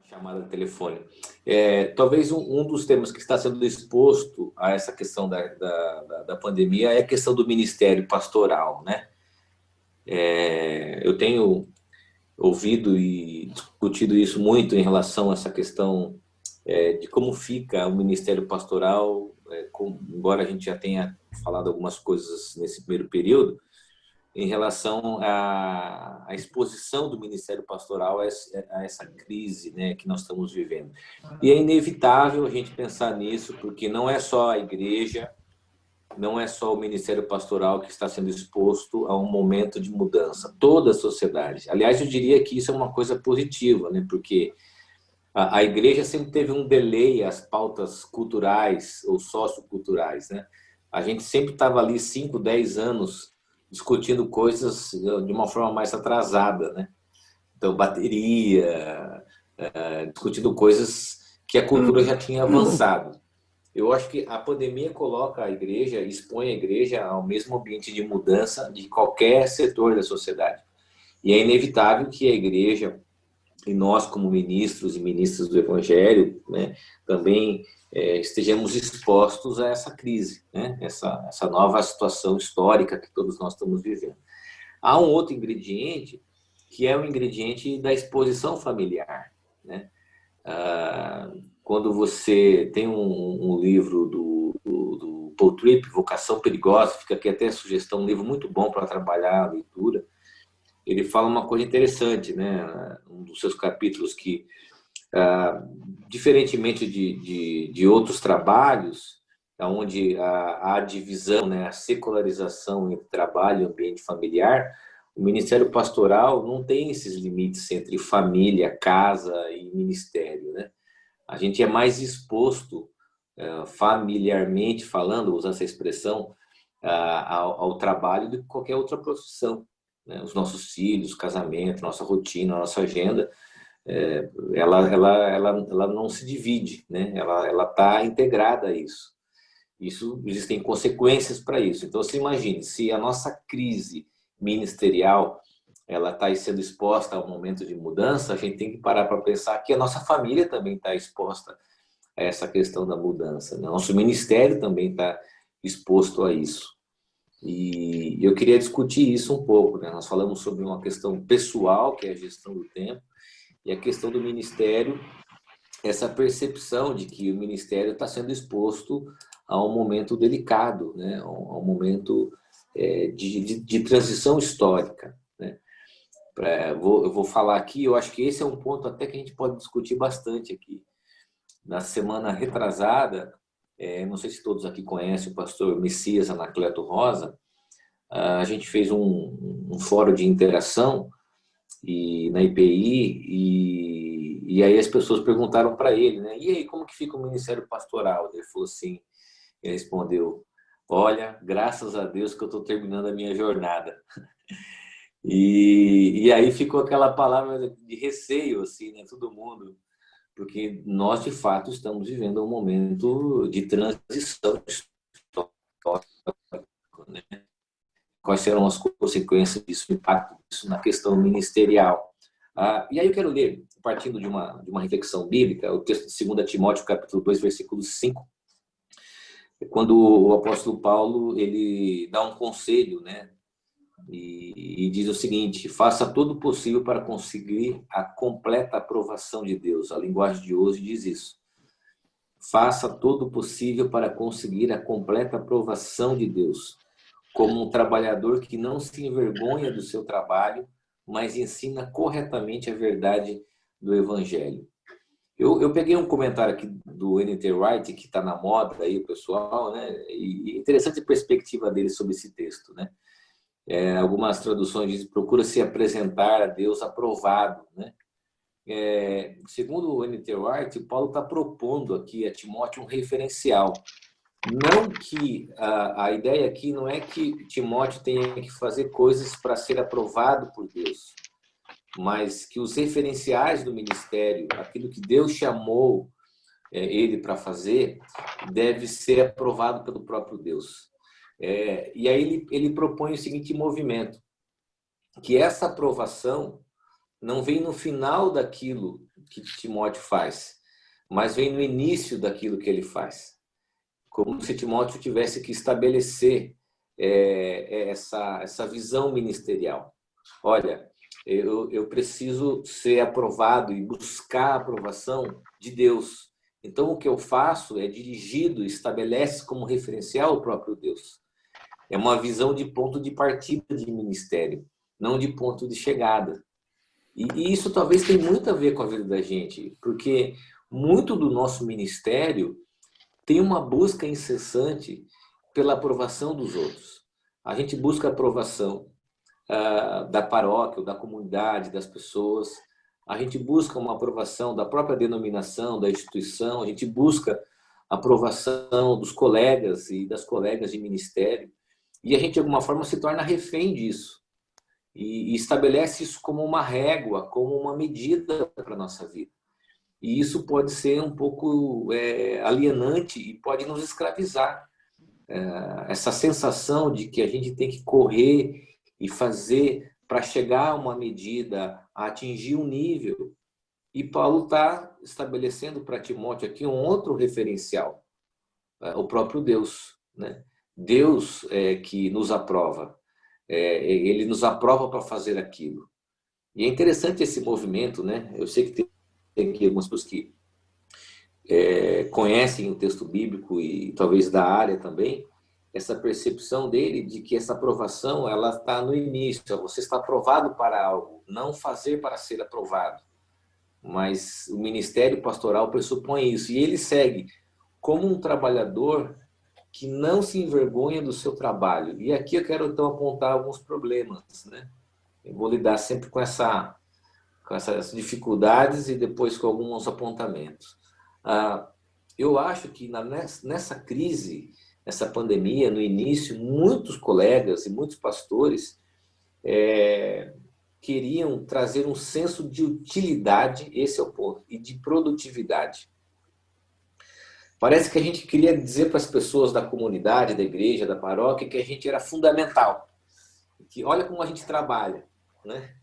chamada de telefone. Talvez um dos temas que está sendo exposto a essa questão da pandemia é a questão do ministério pastoral, né? Eu tenho ouvido e discutido isso muito em relação a essa questão de como fica o ministério pastoral, embora a gente já tenha falado algumas coisas nesse primeiro período, em relação à exposição do ministério pastoral a essa crise, né, que nós estamos vivendo. E é inevitável a gente pensar nisso, porque não é só a igreja, não é só o ministério pastoral que está sendo exposto a um momento de mudança, toda a sociedade. Aliás, eu diria que isso é uma coisa positiva, né, porque a igreja sempre teve um delay às pautas culturais ou socioculturais, né? A gente sempre estava ali 5, 10 anos discutindo coisas de uma forma mais atrasada, né? Então, bateria, discutindo coisas que a cultura já tinha avançado. Eu acho que a pandemia coloca a igreja, expõe a igreja ao mesmo ambiente de mudança de qualquer setor da sociedade. E é inevitável que a igreja, e nós como ministros e ministras do Evangelho, né, também estejamos expostos a essa crise, né, essa nova situação histórica que todos nós estamos vivendo. Há um outro ingrediente, que é o ingrediente da exposição familiar, né? Quando você tem um livro do Paul Tripp, Vocação Perigosa, fica aqui até a sugestão, um livro muito bom para trabalhar a leitura. Ele fala uma coisa interessante, né? Um dos seus capítulos que, diferentemente de outros trabalhos, onde há divisão, né, a secularização entre trabalho e ambiente familiar, o ministério pastoral não tem esses limites entre família, casa e ministério, né? A gente é mais exposto, familiarmente falando, vou usar essa expressão, ao trabalho do que qualquer outra profissão, né? Os nossos filhos, casamento, nossa rotina, nossa agenda, ela não se divide, né? Ela está integrada a isso. Existem consequências para isso. Então, você imagine, se a nossa crise ministerial ela está sendo exposta a um momento de mudança, a gente tem que parar para pensar que a nossa família também está exposta a essa questão da mudança, né? Nosso ministério também está exposto a isso. E eu queria discutir isso um pouco, né? Nós falamos sobre uma questão pessoal, que é a gestão do tempo, e a questão do ministério, essa percepção de que o ministério está sendo exposto a um momento delicado, né? A um momento de transição histórica, né? Eu vou falar aqui, eu acho que esse é um ponto até que a gente pode discutir bastante aqui. Na semana retrasada, não sei se todos aqui conhecem o pastor Messias Anacleto Rosa, a gente fez um fórum de interação na IPI, e aí as pessoas perguntaram para ele, né? E aí, como que fica o ministério pastoral? Ele falou assim, ele respondeu, olha, graças a Deus que eu estou terminando a minha jornada. E aí ficou aquela palavra de receio, assim, né? Todo mundo, porque nós, de fato, estamos vivendo um momento de transição histórica, né? Quais serão as consequências disso, o impacto disso na questão ministerial. E aí eu quero ler, partindo de uma reflexão bíblica, o texto de 2 Timóteo, capítulo 2, versículo 5, quando o apóstolo Paulo ele dá um conselho, né? E diz o seguinte, faça todo o possível para conseguir a completa aprovação de Deus. A linguagem de hoje diz isso. Faça todo o possível para conseguir a completa aprovação de Deus, como um trabalhador que não se envergonha do seu trabalho, mas ensina corretamente a verdade do Evangelho. Eu peguei um comentário aqui do N.T. Wright, que está na moda aí, pessoal, né? E interessante a perspectiva dele sobre esse texto, né? Algumas traduções dizem, procura se apresentar a Deus aprovado, né? Segundo o N.T. Wright, Paulo está propondo aqui a Timóteo um referencial. Não que a ideia aqui não é que Timóteo tenha que fazer coisas para ser aprovado por Deus, mas que os referenciais do ministério, aquilo que Deus chamou ele para fazer, deve ser aprovado pelo próprio Deus. E aí ele propõe o seguinte movimento, que essa aprovação não vem no final daquilo que Timóteo faz, mas vem no início daquilo que ele faz. Como se Timóteo tivesse que estabelecer essa visão ministerial. Olha, eu preciso ser aprovado e buscar a aprovação de Deus. Então, o que eu faço é dirigido, estabelece como referencial o próprio Deus. É uma visão de ponto de partida de ministério, não de ponto de chegada. E isso talvez tenha muito a ver com a vida da gente, porque muito do nosso ministério tem uma busca incessante pela aprovação dos outros. A gente busca a aprovação da paróquia, da comunidade, das pessoas. A gente busca uma aprovação da própria denominação, da instituição. A gente busca a aprovação dos colegas e das colegas de ministério. E a gente, de alguma forma, se torna refém disso. E estabelece isso como uma régua, como uma medida para a nossa vida. E isso pode ser um pouco alienante e pode nos escravizar. Essa sensação de que a gente tem que correr e fazer para chegar a uma medida, a atingir um nível. E Paulo está estabelecendo para Timóteo aqui um outro referencial, o próprio Deus, né? Deus é que nos aprova. Ele nos aprova para fazer aquilo. E é interessante esse movimento, né? Eu sei que tem aqui algumas pessoas que conhecem o texto bíblico e talvez da área também, essa percepção dele de que essa aprovação ela está no início. Você está aprovado para algo, não fazer para ser aprovado. Mas o ministério pastoral pressupõe isso. E ele segue como um trabalhador que não se envergonha do seu trabalho. E aqui eu quero então apontar alguns problemas, né? Eu vou lidar sempre com essas dificuldades e depois com alguns apontamentos. Eu acho que nessa crise, nessa pandemia, no início, muitos colegas e muitos pastores queriam trazer um senso de utilidade, esse é o ponto, e de produtividade. Parece que a gente queria dizer para as pessoas da comunidade, da igreja, da paróquia, que a gente era fundamental. Que olha como a gente trabalha, né?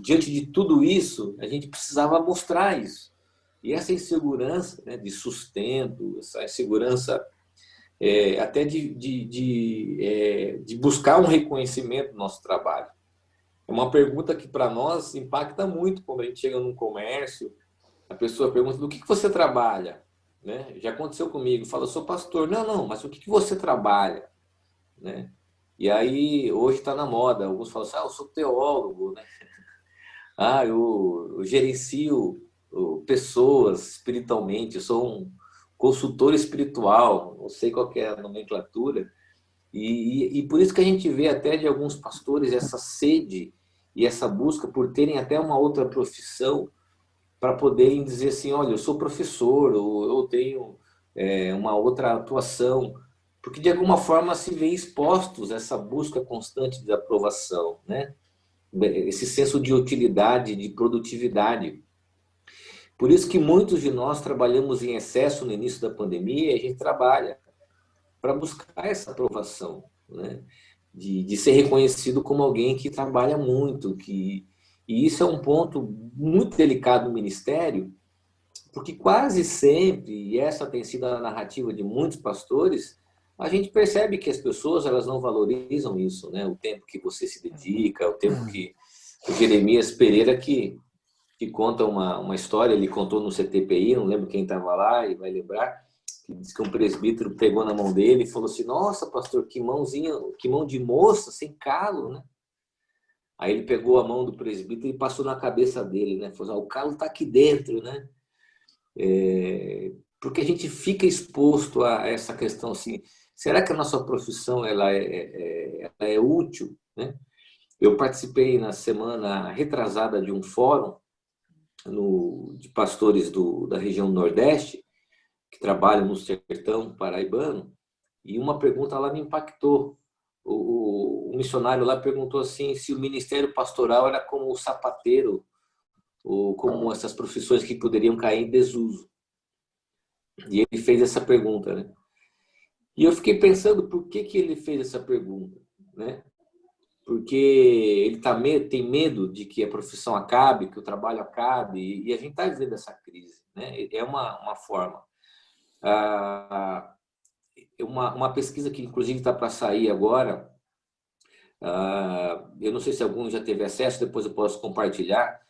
Diante de tudo isso, a gente precisava mostrar isso. E essa insegurança, né, de sustento, essa insegurança até de buscar um reconhecimento do nosso trabalho. É uma pergunta que para nós impacta muito quando a gente chega num comércio, a pessoa pergunta do que você trabalha, né? Já aconteceu comigo, fala, eu sou pastor. Não, mas o que você trabalha, né? E aí, hoje está na moda, alguns falam assim, eu sou teólogo, né? Eu gerencio pessoas espiritualmente, eu sou um consultor espiritual, não sei qual que é a nomenclatura, e por isso que a gente vê até de alguns pastores essa sede e essa busca por terem até uma outra profissão para poderem dizer assim, olha, eu sou professor, ou eu tenho uma outra atuação, porque de alguma forma se vê expostos a essa busca constante de aprovação, né? Esse senso de utilidade, de produtividade. Por isso que muitos de nós trabalhamos em excesso no início da pandemia, e a gente trabalha para buscar essa aprovação, né? De ser reconhecido como alguém que trabalha muito, e isso é um ponto muito delicado no ministério, porque quase sempre, e essa tem sido a narrativa de muitos pastores, a gente percebe que as pessoas elas não valorizam isso, né? O tempo que você se dedica, o tempo que o Jeremias Pereira que conta uma história, ele contou no CTPI, não lembro quem estava lá e vai lembrar, que diz que um presbítero pegou na mão dele e falou assim, nossa, pastor, que mãozinha, que mão de moça, sem calo, né? Aí ele pegou a mão do presbítero e passou na cabeça dele, né? Falou, o calo está aqui dentro, né? Porque a gente fica exposto a essa questão assim, será que a nossa profissão ela é útil, né? Eu participei na semana retrasada de um fórum de pastores da região Nordeste, que trabalham no sertão paraibano, e uma pergunta lá me impactou. O missionário lá perguntou assim se o ministério pastoral era como o sapateiro, ou como essas profissões que poderiam cair em desuso. E ele fez essa pergunta, né? E eu fiquei pensando por que ele fez essa pergunta, né? porque ele tem medo de que a profissão acabe, que o trabalho acabe, e a gente está vivendo essa crise, né? É uma forma. Ah, uma pesquisa que, inclusive, está para sair agora, eu não sei se algum já teve acesso, depois eu posso compartilhar,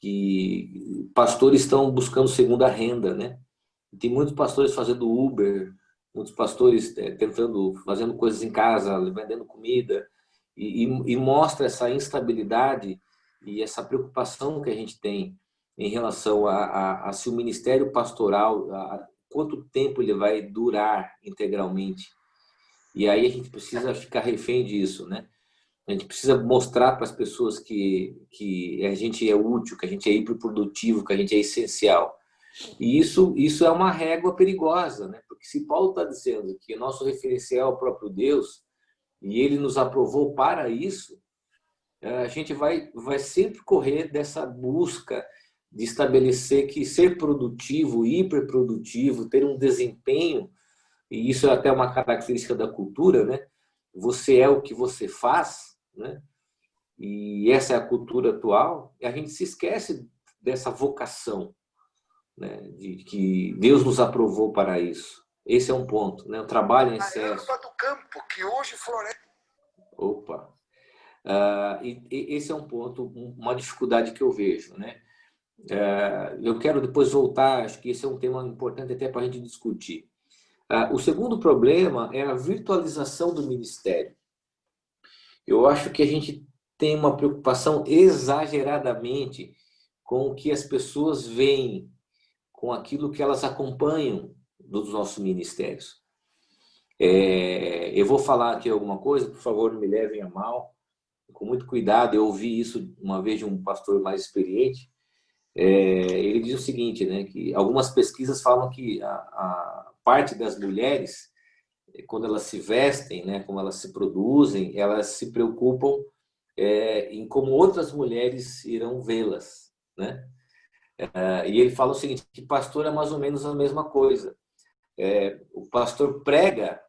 que pastores estão buscando segunda renda, né? Tem muitos pastores fazendo Uber, muitos pastores fazendo coisas em casa, vendendo comida, e mostra essa instabilidade e essa preocupação que a gente tem em relação a se o ministério pastoral, quanto tempo ele vai durar integralmente. E aí a gente precisa ficar refém disso, né? A gente precisa mostrar para as pessoas que a gente é útil, que a gente é hiperprodutivo, que a gente é essencial. E isso é uma régua perigosa, né? Porque se Paulo está dizendo que o nosso referencial é o próprio Deus, e ele nos aprovou para isso, a gente vai sempre correr dessa busca de estabelecer que ser produtivo, hiperprodutivo, ter um desempenho, e isso é até uma característica da cultura, né? Você é o que você faz, né? E essa é a cultura atual, e a gente se esquece dessa vocação, né? De que Deus nos aprovou para isso. Esse é um ponto, né? O trabalho em excesso. A erva do campo, que hoje floresce. Opa! Esse é um ponto, uma dificuldade que eu vejo, né? Eu quero depois voltar, acho que esse é um tema importante até para a gente discutir. O segundo problema é a virtualização do ministério. Eu acho que a gente tem uma preocupação exageradamente com o que as pessoas veem, com aquilo que elas acompanham dos nossos ministérios. Eu vou falar aqui alguma coisa, por favor, não me levem a mal, com muito cuidado. Eu ouvi isso uma vez de um pastor mais experiente. Ele diz o seguinte, né, que algumas pesquisas falam que a parte das mulheres, quando elas se vestem, né, como elas se produzem, elas se preocupam em como outras mulheres irão vê-las, né? E ele fala o seguinte, que pastor é mais ou menos a mesma coisa. O pastor prega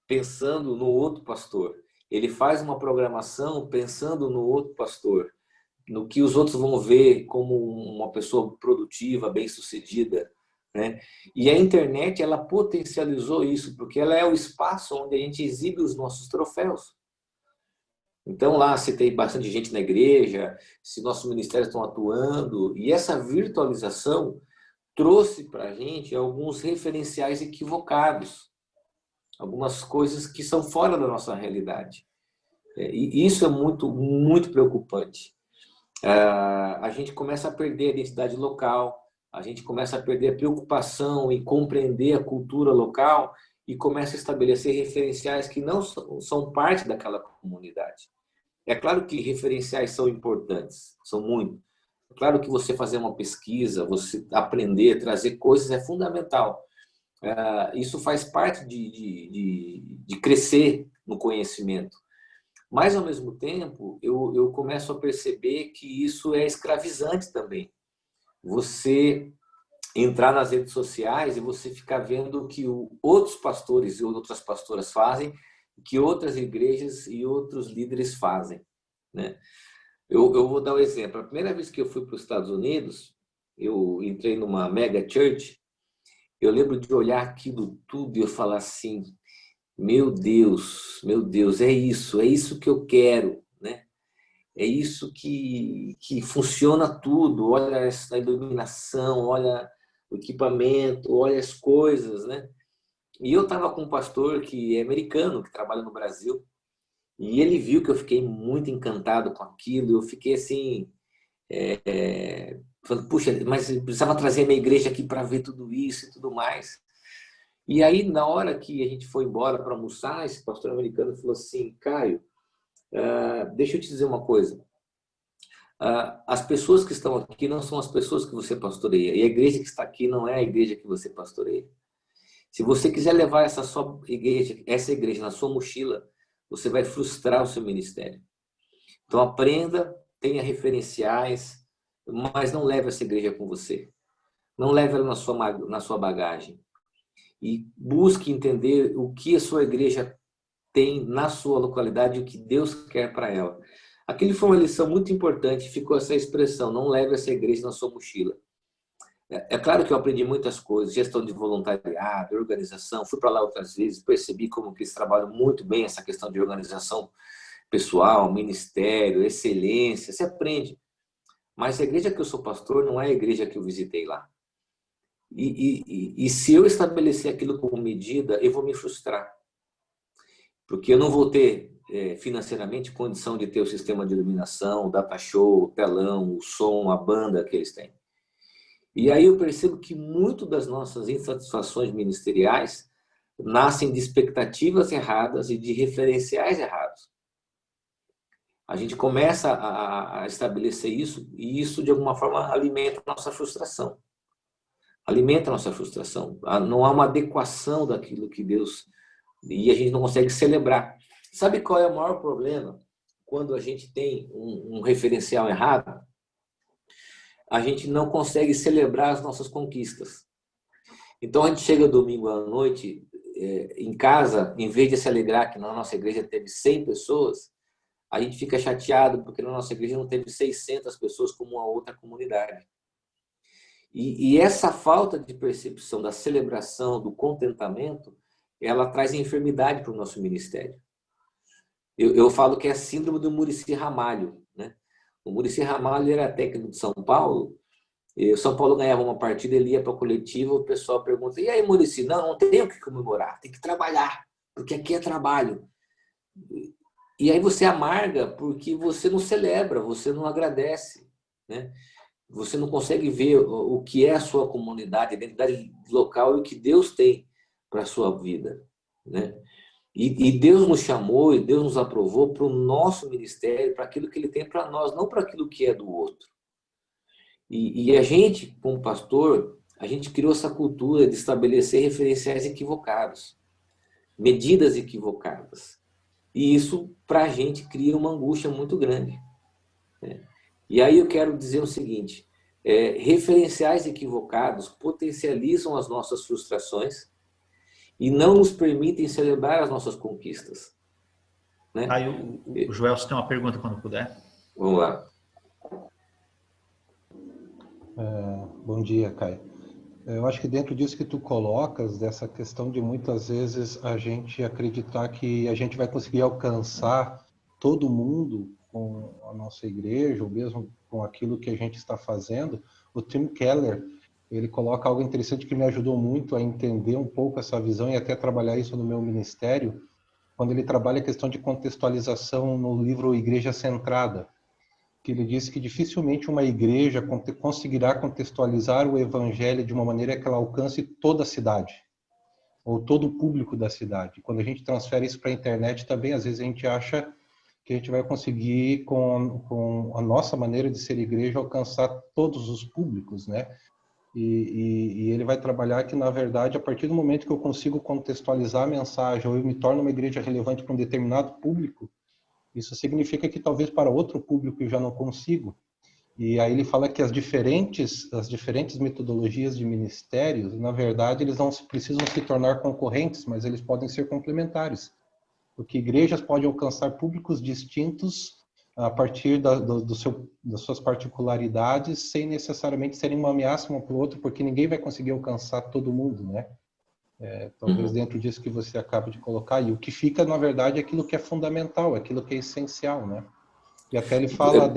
pensando no outro pastor. Ele faz uma programação pensando no outro pastor, no que os outros vão ver como uma pessoa produtiva, bem-sucedida, né? E a internet, ela potencializou isso, porque ela é o espaço onde a gente exibe os nossos troféus. Então lá se tem bastante gente na igreja, se nossos ministérios estão atuando, e essa virtualização trouxe para a gente alguns referenciais equivocados, algumas coisas que são fora da nossa realidade. E isso é muito, muito preocupante. A gente começa a perder a identidade local, a gente começa a perder a preocupação em compreender a cultura local e começa a estabelecer referenciais que não são parte daquela comunidade. É claro que referenciais são importantes, são muito. É claro que você fazer uma pesquisa, você aprender, trazer coisas é fundamental. Isso faz parte de crescer no conhecimento. Mas, ao mesmo tempo, eu começo a perceber que isso é escravizante também. Você entrar nas redes sociais e você ficar vendo o que outros pastores e outras pastoras fazem, que outras igrejas e outros líderes fazem, né? Eu vou dar um exemplo. A primeira vez que eu fui para os Estados Unidos, eu entrei numa mega church, eu lembro de olhar aquilo tudo e eu falar assim, meu Deus, é isso que eu quero, né? É isso que funciona tudo. Olha a iluminação, olha o equipamento, olha as coisas, né? E eu estava com um pastor que é americano, que trabalha no Brasil, e ele viu que eu fiquei muito encantado com aquilo. Eu fiquei assim, falando, puxa, mas eu precisava trazer a minha igreja aqui para ver tudo isso e tudo mais. E aí, na hora que a gente foi embora para almoçar, esse pastor americano falou assim, Caio, deixa eu te dizer uma coisa. As pessoas que estão aqui não são as pessoas que você pastoreia. E a igreja que está aqui não é a igreja que você pastoreia. Se você quiser levar essa igreja na sua mochila, você vai frustrar o seu ministério. Então aprenda, tenha referenciais, mas não leve essa igreja com você. Não leve ela na sua bagagem. E busque entender o que a sua igreja tem na sua localidade o que Deus quer para ela. Aquilo foi uma lição muito importante, ficou essa expressão, não leve essa igreja na sua mochila. É claro que eu aprendi muitas coisas, gestão de voluntariado, organização, fui para lá outras vezes, percebi como que eles trabalham muito bem essa questão de organização pessoal, ministério, excelência, você aprende. Mas a igreja que eu sou pastor não é a igreja que eu visitei lá. E se eu estabelecer aquilo como medida, eu vou me frustrar. Porque eu não vou ter financeiramente condição de ter o sistema de iluminação, o data show, o telão, o som, a banda que eles têm. E aí eu percebo que muito das nossas insatisfações ministeriais nascem de expectativas erradas e de referenciais errados. A gente começa a estabelecer isso e isso, de alguma forma, alimenta a nossa frustração. Alimenta a nossa frustração. Não há uma adequação daquilo que Deus... E a gente não consegue celebrar. Sabe qual é o maior problema? Quando a gente tem um referencial errado, a gente não consegue celebrar as nossas conquistas. Então, a gente chega domingo à noite em casa, em vez de se alegrar que na nossa igreja teve 100 pessoas, a gente fica chateado porque na nossa igreja não teve 600 pessoas como uma outra comunidade. E essa falta de percepção da celebração, do contentamento, ela traz enfermidade para o nosso ministério. Eu falo que é a síndrome do Muricy Ramalho, né? O Muricy Ramalho era técnico de São Paulo, e o São Paulo ganhava uma partida, ele ia para a coletiva, o pessoal pergunta, e aí, Muricy? Não tem o que comemorar, tem que trabalhar, porque aqui é trabalho. E aí você amarga porque você não celebra, você não agradece, né? Você não consegue ver o que é a sua comunidade, a identidade local e o que Deus tem para a sua vida, né? E Deus nos chamou e Deus nos aprovou para o nosso ministério, para aquilo que Ele tem para nós, não para aquilo que é do outro. E a gente, como pastor, a gente criou essa cultura de estabelecer referenciais equivocados, medidas equivocadas. E isso, para a gente, cria uma angústia muito grande, né? E aí eu quero dizer o seguinte, referenciais equivocados potencializam as nossas frustrações e não nos permitem celebrar as nossas conquistas, né? Aí o Joel, você tem uma pergunta quando puder? Vamos lá. Bom dia, Caio. Eu acho que dentro disso que tu colocas, dessa questão de muitas vezes a gente acreditar que a gente vai conseguir alcançar todo mundo com a nossa igreja, ou mesmo com aquilo que a gente está fazendo, o Tim Keller, ele coloca algo interessante que me ajudou muito a entender um pouco essa visão e até trabalhar isso no meu ministério, quando ele trabalha a questão de contextualização no livro Igreja Centrada, que ele disse que dificilmente uma igreja conseguirá contextualizar o evangelho de uma maneira que ela alcance toda a cidade, ou todo o público da cidade. Quando a gente transfere isso para a internet também, às vezes a gente acha que a gente vai conseguir, com a nossa maneira de ser igreja, alcançar todos os públicos, né? E ele vai trabalhar que, na verdade, a partir do momento que eu consigo contextualizar a mensagem, ou eu me torno uma igreja relevante para um determinado público, isso significa que talvez para outro público eu já não consigo. E aí ele fala que as diferentes metodologias de ministérios, na verdade, eles não precisam se tornar concorrentes, mas eles podem ser complementares. Porque igrejas podem alcançar públicos distintos a partir das suas particularidades, sem necessariamente serem uma ameaça uma para o outro, porque ninguém vai conseguir alcançar todo mundo, né? Talvez dentro disso que você acaba de colocar. E o que fica, na verdade, é aquilo que é fundamental, aquilo que é essencial, né? E até ele fala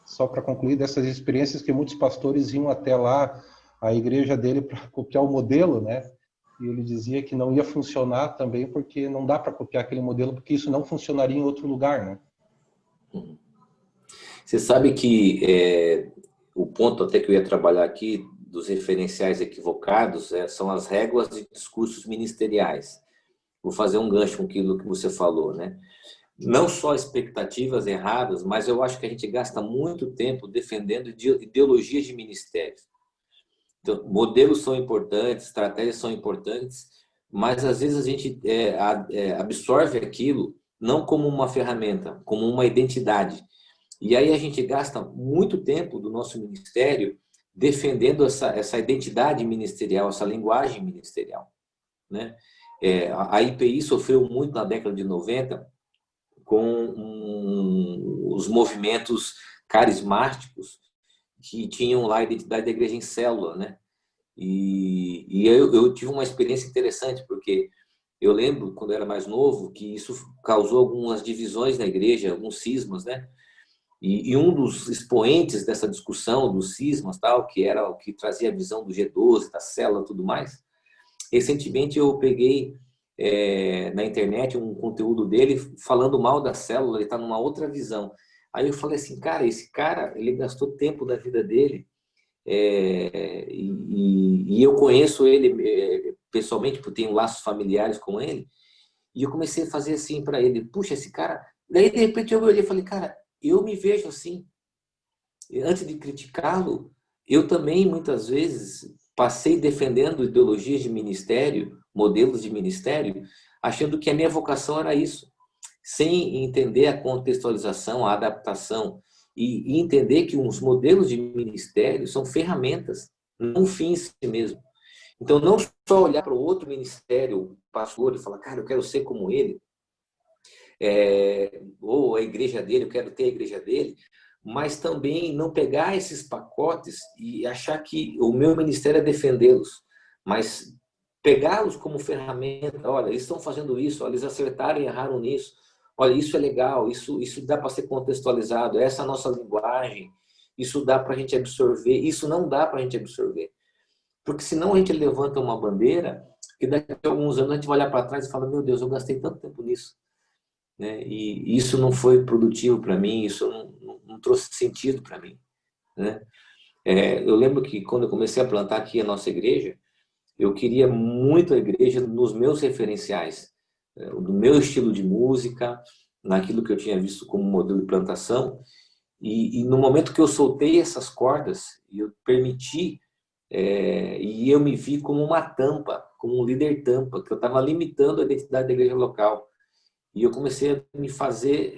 só para concluir, dessas experiências que muitos pastores iam até lá, a igreja dele, para copiar o modelo, né? E ele dizia que não ia funcionar também, porque não dá para copiar aquele modelo, porque isso não funcionaria em outro lugar, né? Você sabe que o ponto até que eu ia trabalhar aqui dos referenciais equivocados são as réguas de discursos ministeriais. Vou fazer um gancho com aquilo que você falou, né? Não só expectativas erradas, mas eu acho que a gente gasta muito tempo defendendo ideologias de ministérios. Então, modelos são importantes, estratégias são importantes, mas às vezes a gente absorve aquilo não como uma ferramenta, como uma identidade. E aí a gente gasta muito tempo do nosso ministério defendendo essa identidade ministerial, essa linguagem ministerial, né? A IPI sofreu muito na década de 90 com os movimentos carismáticos que tinham lá a identidade da igreja em célula, né? E eu tive uma experiência interessante, porque eu lembro, quando eu era mais novo, que isso causou algumas divisões na igreja, alguns cismas, né? E um dos expoentes dessa discussão dos cismas, tal, que era o que trazia a visão do G12, da célula e tudo mais, recentemente eu peguei na internet um conteúdo dele falando mal da célula, ele está numa outra visão. Aí eu falei assim, cara, esse cara, ele gastou tempo da vida dele, e eu conheço ele pessoalmente, porque tenho laços familiares com ele, e eu comecei a fazer assim para ele, puxa, esse cara... Daí, de repente, eu olhei e falei, cara, eu me vejo assim. Antes de criticá-lo, eu também, muitas vezes, passei defendendo ideologias de ministério, modelos de ministério, achando que a minha vocação era isso, sem entender a contextualização, a adaptação, e entender que os modelos de ministério são ferramentas, não um fim em si mesmo. Então, não só olhar para o outro ministério, o pastor, e falar, cara, eu quero ser como ele, ou a igreja dele, eu quero ter a igreja dele, mas também não pegar esses pacotes e achar que o meu ministério é defendê-los, mas pegá-los como ferramenta. Olha, eles estão fazendo isso, olha, eles acertaram e erraram nisso, olha, isso é legal, isso dá para ser contextualizado, essa é a nossa linguagem, isso dá para a gente absorver, isso não dá para a gente absorver. Porque senão a gente levanta uma bandeira que daqui a alguns anos a gente vai olhar para trás e fala, meu Deus, eu gastei tanto tempo nisso, né? E isso não foi produtivo para mim, isso não trouxe sentido para mim, né? Eu lembro que quando eu comecei a plantar aqui a nossa igreja, eu queria muito a igreja nos meus referenciais, do meu estilo de música, naquilo que eu tinha visto como modelo de plantação, e no momento que eu soltei essas cordas, e eu permiti, e eu me vi como uma tampa, como um líder tampa, que eu estava limitando a identidade da igreja local. E eu comecei a me fazer,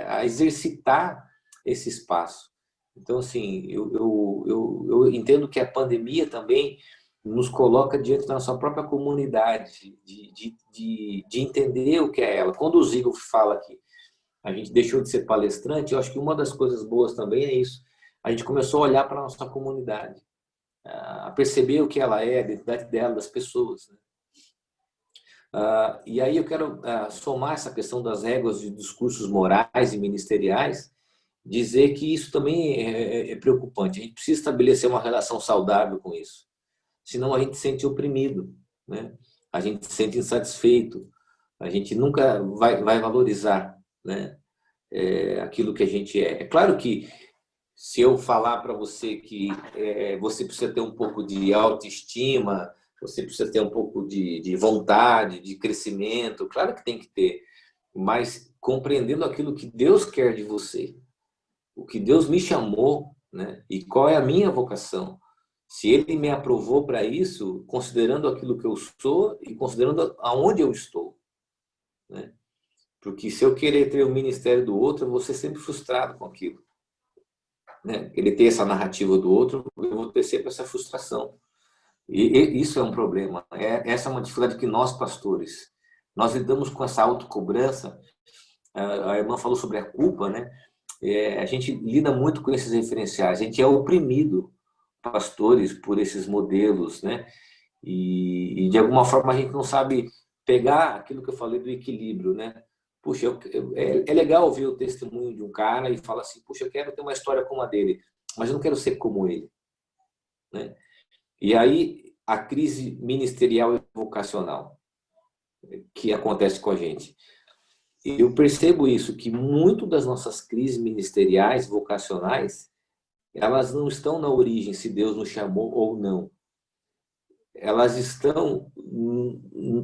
a exercitar esse espaço. Então, assim, eu entendo que a pandemia também nos coloca diante da nossa própria comunidade, de entender o que é ela. Quando o Zico fala que a gente deixou de ser palestrante, eu acho que uma das coisas boas também é isso. A gente começou a olhar para a nossa comunidade, a perceber o que ela é, a identidade dela, das pessoas, né? E aí eu quero somar essa questão das regras de discursos morais e ministeriais, dizer que isso também é preocupante. A gente precisa estabelecer uma relação saudável com isso. Senão a gente se sente oprimido, né? A gente se sente insatisfeito, a gente nunca vai valorizar, né? Aquilo que a gente é. É claro que se eu falar para você que você precisa ter um pouco de autoestima, você precisa ter um pouco de vontade, de crescimento, claro que tem que ter, mas compreendendo aquilo que Deus quer de você, o que Deus me chamou, né? E qual é a minha vocação. Se Ele me aprovou para isso, considerando aquilo que eu sou e considerando aonde eu estou, né? Porque se eu querer ter o ministério do outro, eu vou ser sempre frustrado com aquilo, né? Ele ter essa narrativa do outro, eu vou ter sempre essa frustração. E isso é um problema. Essa é uma dificuldade que nós, pastores, nós lidamos com essa autocobrança. A irmã falou sobre a culpa, né? A gente lida muito com esses referenciais. A gente é oprimido, pastores, por esses modelos, né? E de alguma forma a gente não sabe pegar aquilo que eu falei do equilíbrio, né? Puxa, é legal ouvir o testemunho de um cara e falar assim, puxa, eu quero ter uma história como a dele, mas eu não quero ser como ele, né? E aí a crise ministerial e vocacional que acontece com a gente. Eu percebo isso, que muito das nossas crises ministeriais, vocacionais, elas não estão na origem, se Deus nos chamou ou não. Elas estão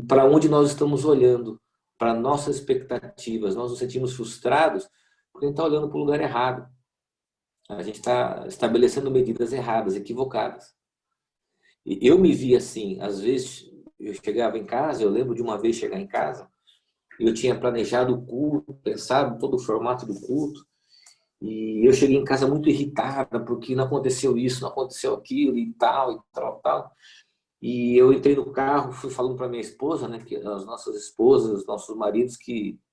para onde nós estamos olhando, para nossas expectativas. Nós nos sentimos frustrados porque a gente está olhando para o lugar errado. A gente está estabelecendo medidas erradas, equivocadas. E eu me vi assim, às vezes eu chegava em casa, eu lembro de uma vez chegar em casa, eu tinha planejado o culto, pensado todo o formato do culto, e eu cheguei em casa muito irritada, porque não aconteceu isso, não aconteceu aquilo, e tal, tal. E eu entrei no carro, fui falando para minha esposa, né, que as nossas esposas, nossos maridos,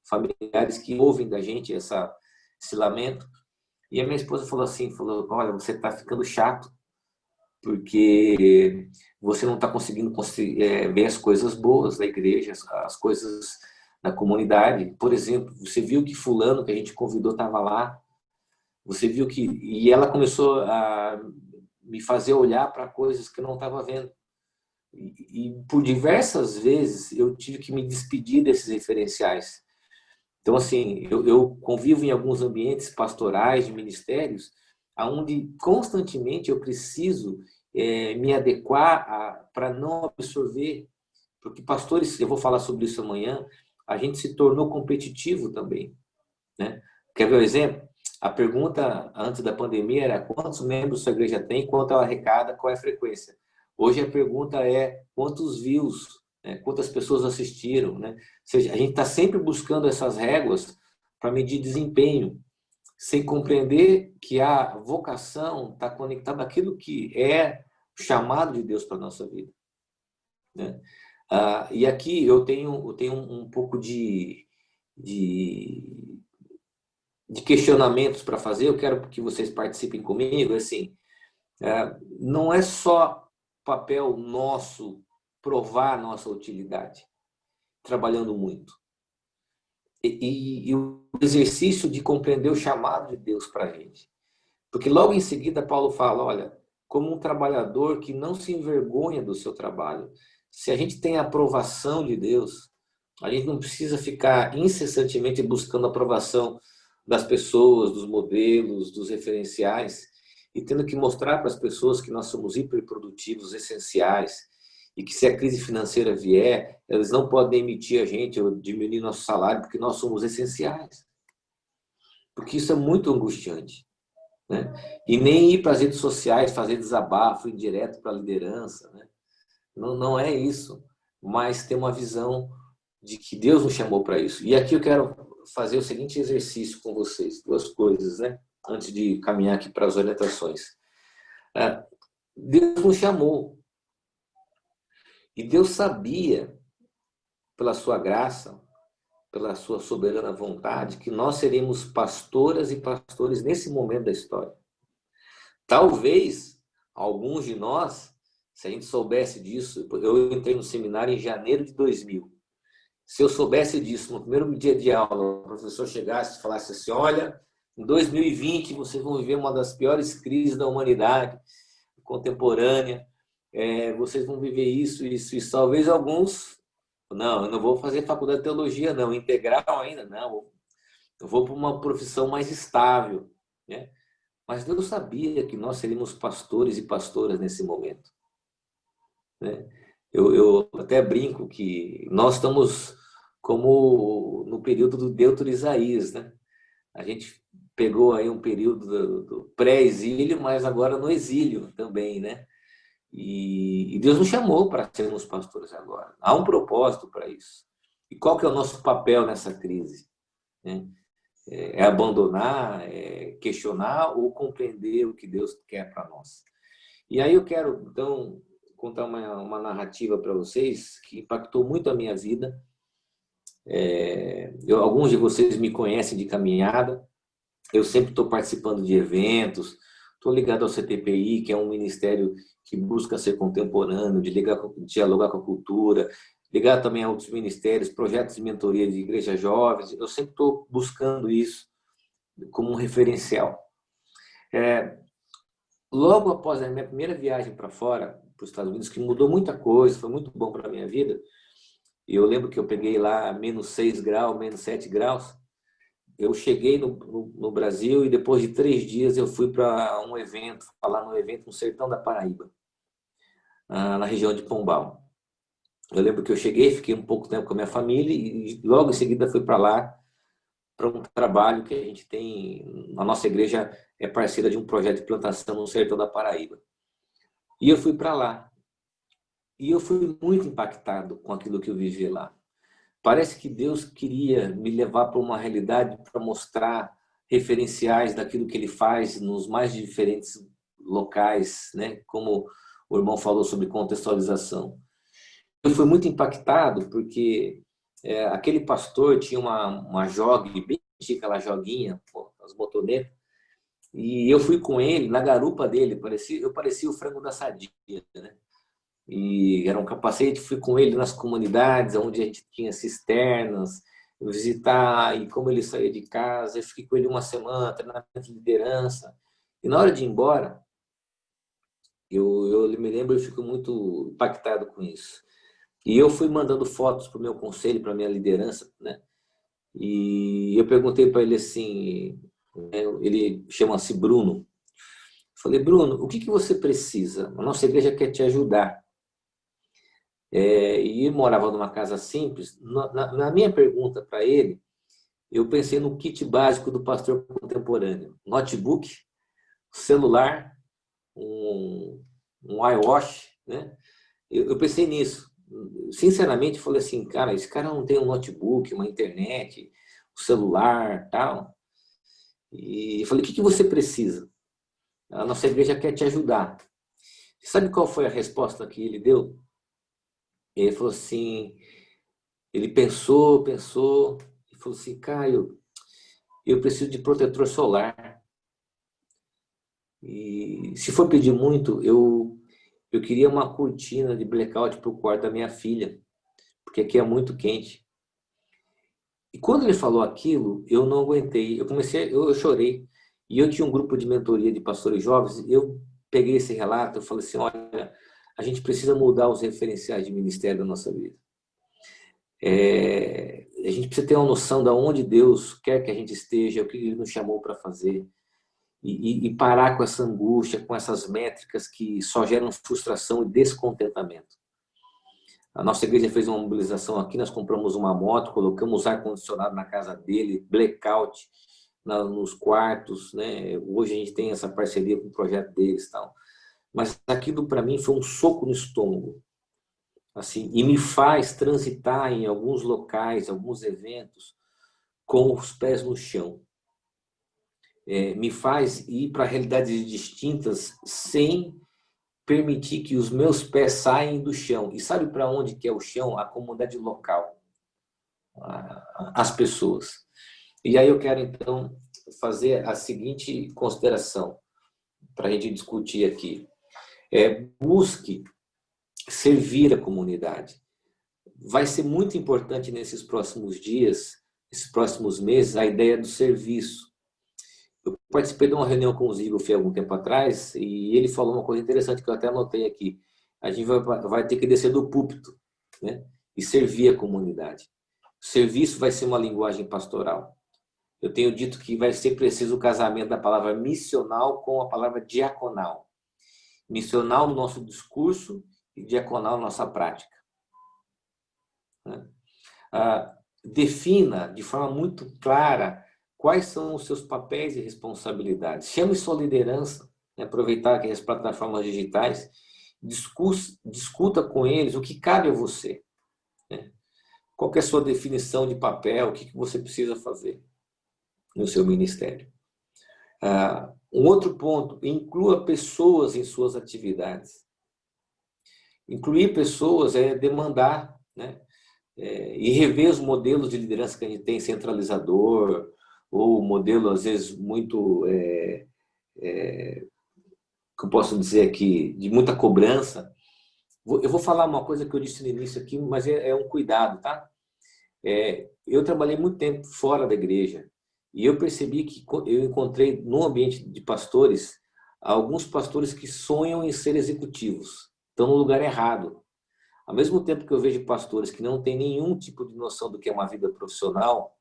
familiares que ouvem da gente esse lamento. E a minha esposa falou assim, olha, você está ficando chato, porque você não está conseguindo ver as coisas boas da igreja, as coisas da comunidade. Por exemplo, você viu que fulano que a gente convidou estava lá, você viu que... E ela começou a me fazer olhar para coisas que eu não estava vendo. E por diversas vezes eu tive que me despedir desses referenciais. Então, assim, eu convivo em alguns ambientes pastorais, de ministérios, onde constantemente eu preciso me adequar para não absorver, porque pastores, eu vou falar sobre isso amanhã, a gente se tornou competitivo também, né? Quer ver um exemplo? A pergunta antes da pandemia era quantos membros sua igreja tem, quanto ela arrecada, qual é a frequência. Hoje a pergunta é quantos views, né? Quantas pessoas assistiram, né? Ou seja, a gente está sempre buscando essas réguas para medir desempenho, sem compreender que a vocação está conectada àquilo que é o chamado de Deus para a nossa vida, né? E aqui eu tenho um pouco de questionamentos para fazer, eu quero que vocês participem comigo. Assim, não é só papel nosso provar a nossa utilidade, trabalhando muito. E o exercício de compreender o chamado de Deus para a gente. Porque logo em seguida Paulo fala, olha, como um trabalhador que não se envergonha do seu trabalho. Se a gente tem a aprovação de Deus, a gente não precisa ficar incessantemente buscando a aprovação das pessoas, dos modelos, dos referenciais, e tendo que mostrar para as pessoas que nós somos hiperprodutivos, essenciais, e que se a crise financeira vier, eles não podem demitir a gente ou diminuir nosso salário, porque nós somos essenciais. Porque isso é muito angustiante, né? E nem ir para as redes sociais fazer desabafo indireto para a liderança, né? Não é isso, mas ter uma visão de que Deus nos chamou para isso. E aqui eu quero fazer o seguinte exercício com vocês, duas coisas, né? Antes de caminhar aqui para as orientações. Deus nos chamou. E Deus sabia, pela sua graça, pela sua soberana vontade, que nós seríamos pastoras e pastores nesse momento da história. Talvez, alguns de nós, se a gente soubesse disso, eu entrei no seminário em janeiro de 2000. Se eu soubesse disso no primeiro dia de aula, o professor chegasse e falasse assim, olha, em 2020 vocês vão viver uma das piores crises da humanidade contemporânea, vocês vão viver isso, isso, isso. Talvez alguns, não, eu não vou fazer faculdade de teologia, não, integral ainda, não, eu vou para uma profissão mais estável, né? Mas Deus sabia que nós seríamos pastores e pastoras nesse momento, né? Eu até brinco que nós estamos como no período do Deutero Isaías, né? A gente pegou aí um período do pré-exílio, mas agora no exílio também, né? E Deus nos chamou para sermos pastores agora. Há um propósito para isso. E qual que é o nosso papel nessa crise, né? É abandonar, questionar ou compreender o que Deus quer para nós? E aí eu quero, então, contar uma narrativa para vocês que impactou muito a minha vida. Alguns de vocês me conhecem de caminhada. Eu sempre estou participando de eventos, estou ligado ao CTPI, que é um ministério que busca ser contemporâneo, de dialogar com a cultura, ligado também a outros ministérios, projetos de mentoria de igrejas jovens. Eu sempre estou buscando isso como um referencial. Logo após a minha primeira viagem para fora, para os Estados Unidos, que mudou muita coisa, foi muito bom para a minha vida, e eu lembro que eu peguei lá -6 graus, -7 graus, eu cheguei no Brasil e depois de 3 dias eu fui para um evento, falar num evento no sertão da Paraíba, na região de Pombal. Eu lembro que eu cheguei, fiquei um pouco tempo com a minha família e logo em seguida fui para lá para um trabalho que a gente tem, a nossa igreja é parceira de um projeto de plantação no sertão da Paraíba. E eu fui para lá. E eu fui muito impactado com aquilo que eu vivi lá. Parece que Deus queria me levar para uma realidade para mostrar referenciais daquilo que Ele faz nos mais diferentes locais, né? Como o irmão falou sobre contextualização. Eu fui muito impactado porque aquele pastor tinha uma jog, bem chique, aquela joguinha, as motonetas, e eu fui com ele na garupa dele, eu parecia o frango da Sadia, né? E era um capacete, fui com ele nas comunidades, onde a gente tinha cisternas, visitar, e como ele saía de casa, eu fiquei com ele uma semana, treinamento de liderança, e na hora de ir embora, eu me lembro, eu fico muito impactado com isso. E eu fui mandando fotos para o meu conselho, para a minha liderança, né? E eu perguntei para ele assim, ele chama-se Bruno. Falei, Bruno, o que você precisa? A nossa igreja quer te ajudar. E ele morava numa casa simples. Na minha pergunta para ele, eu pensei no kit básico do pastor contemporâneo. Notebook, celular, um iWatch, né? Eu pensei nisso. Sinceramente, falei assim, cara, esse cara não tem um notebook, uma internet, um celular, tal. E eu falei, o que você precisa? A nossa igreja quer te ajudar. Sabe qual foi a resposta que ele deu? Ele falou assim, ele pensou, e falou assim, Caio, eu preciso de protetor solar. E se for pedir muito, eu queria uma cortina de blackout para o quarto da minha filha, porque aqui é muito quente. E quando ele falou aquilo, eu não aguentei. Eu chorei. E eu tinha um grupo de mentoria de pastores jovens, eu peguei esse relato, eu falei assim, olha, a gente precisa mudar os referenciais de ministério da nossa vida. A gente precisa ter uma noção de onde Deus quer que a gente esteja, o que Ele nos chamou para fazer. E parar com essa angústia, com essas métricas que só geram frustração e descontentamento. A nossa igreja fez uma mobilização aqui, nós compramos uma moto, colocamos ar-condicionado na casa dele, blackout nos quartos, né? Hoje a gente tem essa parceria com o projeto deles e tal. Mas aquilo para mim foi um soco no estômago. Assim, e me faz transitar em alguns locais, alguns eventos, com os pés no chão. Me faz ir para realidades distintas sem permitir que os meus pés saiam do chão. E sabe para onde que é o chão? A comunidade local, as pessoas. E aí eu quero, então, fazer a seguinte consideração para a gente discutir aqui. Busque servir a comunidade. Vai ser muito importante nesses próximos dias, nesses próximos meses, a ideia do serviço. Eu participei de uma reunião com o Zigo há algum tempo atrás e ele falou uma coisa interessante que eu até anotei aqui. A gente vai ter que descer do púlpito, né? E servir a comunidade. O serviço vai ser uma linguagem pastoral. Eu tenho dito que vai ser preciso o casamento da palavra missional com a palavra diaconal. Missional no nosso discurso e diaconal na nossa prática. Defina de forma muito clara quais são os seus papéis e responsabilidades. Chame sua liderança, né? Aproveitar que as plataformas digitais, discuta com eles o que cabe a você. Né? Qual que é a sua definição de papel, o que você precisa fazer no seu ministério. Um outro ponto, inclua pessoas em suas atividades. Incluir pessoas é demandar, né? E rever os modelos de liderança que a gente tem, centralizador, ou modelo, às vezes, muito, que eu posso dizer aqui, de muita cobrança. Eu vou falar uma coisa que eu disse no início aqui, mas é um cuidado, tá? Eu trabalhei muito tempo fora da igreja, e eu percebi que eu encontrei no ambiente de pastores, alguns pastores que sonham em ser executivos, estão no lugar errado. Ao mesmo tempo que eu vejo pastores que não têm nenhum tipo de noção do que é uma vida profissional,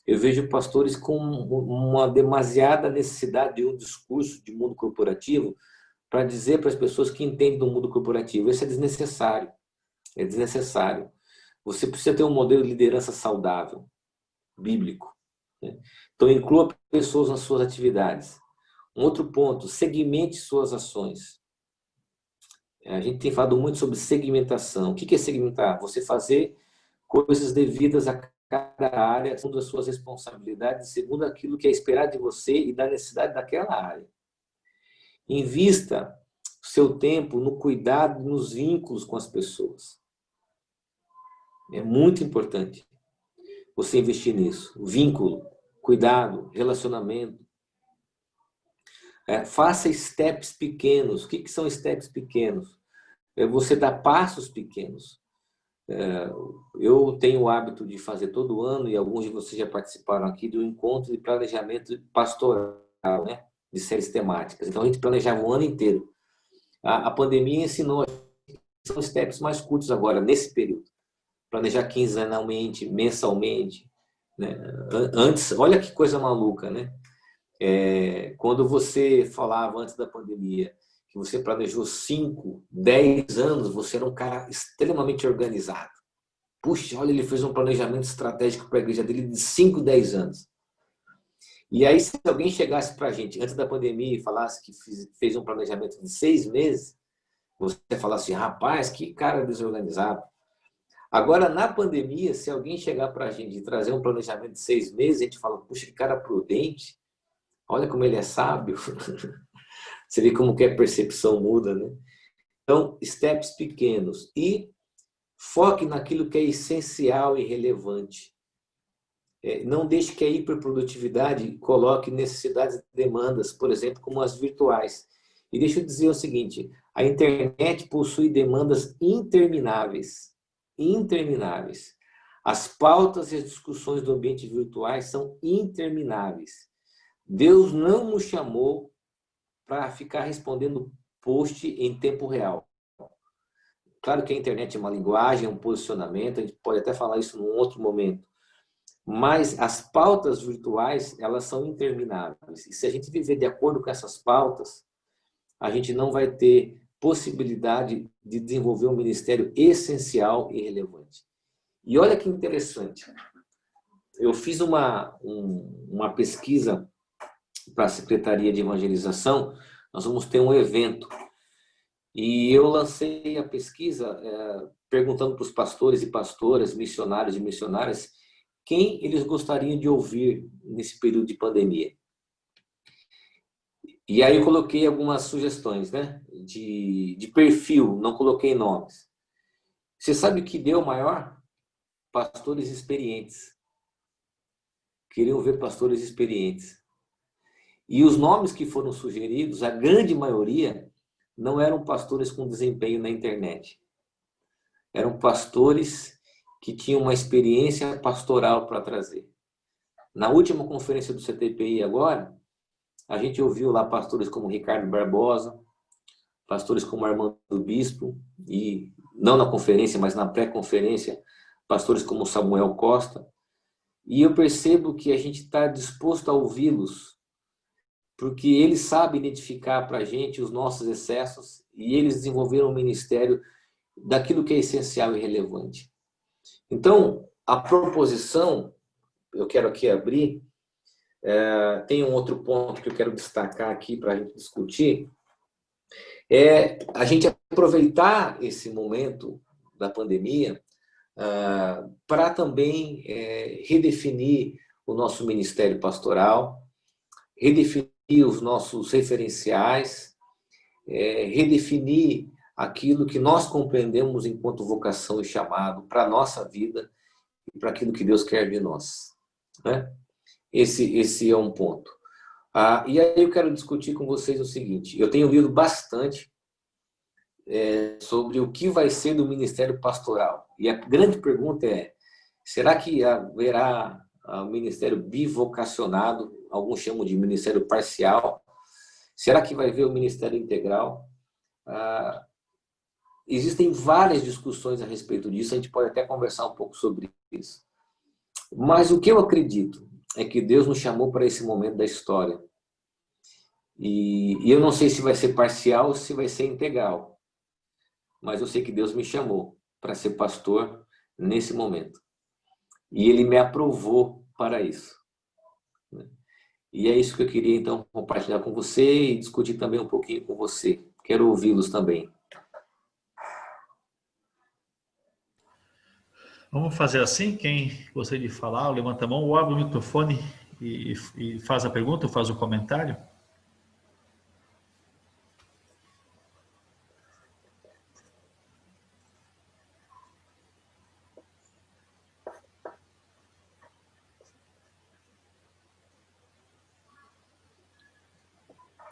eu vejo pastores com uma demasiada necessidade de um discurso de mundo corporativo para dizer para as pessoas que entendem do mundo corporativo. Isso é desnecessário. É desnecessário. Você precisa ter um modelo de liderança saudável, bíblico. Né? Então, inclua pessoas nas suas atividades. Um outro ponto, segmente suas ações. A gente tem falado muito sobre segmentação. O que é segmentar? Você fazer coisas devidas a cada área, segundo as suas responsabilidades, segundo aquilo que é esperado de você e da necessidade daquela área. Invista seu tempo no cuidado, nos vínculos com as pessoas. É muito importante você investir nisso. Vínculo, cuidado, relacionamento. Faça steps pequenos. O que são steps pequenos? É você dar passos pequenos. Eu tenho o hábito de fazer todo ano, e alguns de vocês já participaram aqui, do encontro de planejamento pastoral, né? De séries temáticas. Então, a gente planejava o ano inteiro. A pandemia ensinou, são steps mais curtos agora, nesse período. Planejar quinzenalmente, mensalmente. Né? Antes, olha que coisa maluca, né? Quando você falava antes da pandemia que você planejou 5, 10 anos, você era um cara extremamente organizado. Puxa, olha, ele fez um planejamento estratégico para a igreja dele de 5, 10 anos. E aí, se alguém chegasse para a gente antes da pandemia e falasse que fez um planejamento de 6 meses, você falasse assim, rapaz, que cara desorganizado. Agora, na pandemia, se alguém chegar para a gente e trazer um planejamento de 6 meses, a gente fala, puxa, que cara prudente, olha como ele é sábio. Você vê como que a percepção muda, né? Então, steps pequenos. E foque naquilo que é essencial e relevante. Não deixe que a hiperprodutividade coloque necessidades e demandas, por exemplo, como as virtuais. E deixa eu dizer o seguinte, a internet possui demandas intermináveis. Intermináveis. As pautas e as discussões do ambiente virtuais são intermináveis. Deus não nos chamou para ficar respondendo post em tempo real. Claro que a internet é uma linguagem, é um posicionamento, a gente pode até falar isso num outro momento. Mas as pautas virtuais, elas são intermináveis. E se a gente viver de acordo com essas pautas, a gente não vai ter possibilidade de desenvolver um ministério essencial e relevante. E olha que interessante. Eu fiz uma pesquisa para a Secretaria de Evangelização. Nós vamos ter um evento. E eu lancei a pesquisa perguntando para os pastores e pastoras, missionários e missionárias, quem eles gostariam de ouvir nesse período de pandemia. E aí eu coloquei algumas sugestões, né? De perfil, não coloquei nomes. Você sabe o que deu maior? Pastores experientes. Queriam ver pastores experientes. E os nomes que foram sugeridos, a grande maioria, não eram pastores com desempenho na internet. Eram pastores que tinham uma experiência pastoral para trazer. Na última conferência do CTPI agora, a gente ouviu lá pastores como Ricardo Barbosa, pastores como Armando Bispo, e não na conferência, mas na pré-conferência, pastores como Samuel Costa. E eu percebo que a gente está disposto a ouvi-los, porque eles sabem identificar para a gente os nossos excessos e eles desenvolveram um ministério daquilo que é essencial e relevante. Então, a proposição, eu quero aqui abrir, tem um outro ponto que eu quero destacar aqui para a gente discutir, é a gente aproveitar esse momento da pandemia para também redefinir o nosso ministério pastoral, redefinir os nossos referenciais, redefinir aquilo que nós compreendemos enquanto vocação e chamado para a nossa vida e para aquilo que Deus quer de nós. Né? Esse é um ponto. E aí eu quero discutir com vocês o seguinte, eu tenho lido bastante sobre o que vai ser do ministério pastoral. E a grande pergunta é, será que haverá um ministério bivocacionado, alguns chamam de ministério parcial? Será que vai haver o ministério integral? Existem várias discussões a respeito disso, a gente pode até conversar um pouco sobre isso. Mas o que eu acredito é que Deus nos chamou para esse momento da história. E eu não sei se vai ser parcial ou se vai ser integral. Mas eu sei que Deus me chamou para ser pastor nesse momento. E Ele me aprovou para isso. E é isso que eu queria, então, compartilhar com você e discutir também um pouquinho com você. Quero ouvi-los também. Vamos fazer assim, quem gostaria de falar, levanta a mão ou abre o microfone e faz a pergunta, ou faz o comentário.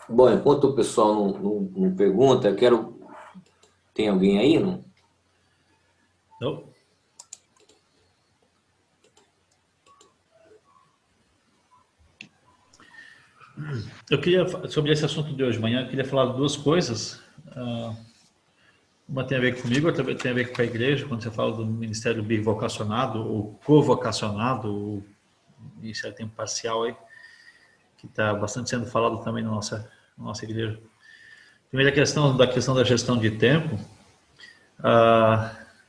Bom, enquanto o pessoal não pergunta, eu quero... Tem alguém aí, não? Não? Eu queria, sobre esse assunto de hoje de manhã, eu queria falar duas coisas. Uma tem a ver comigo, outra tem a ver com a igreja, quando você fala do ministério bivocacionado, ou covocacionado, ou ministério tempo parcial aí, que está bastante sendo falado também na nossa igreja. Primeira questão da gestão de tempo,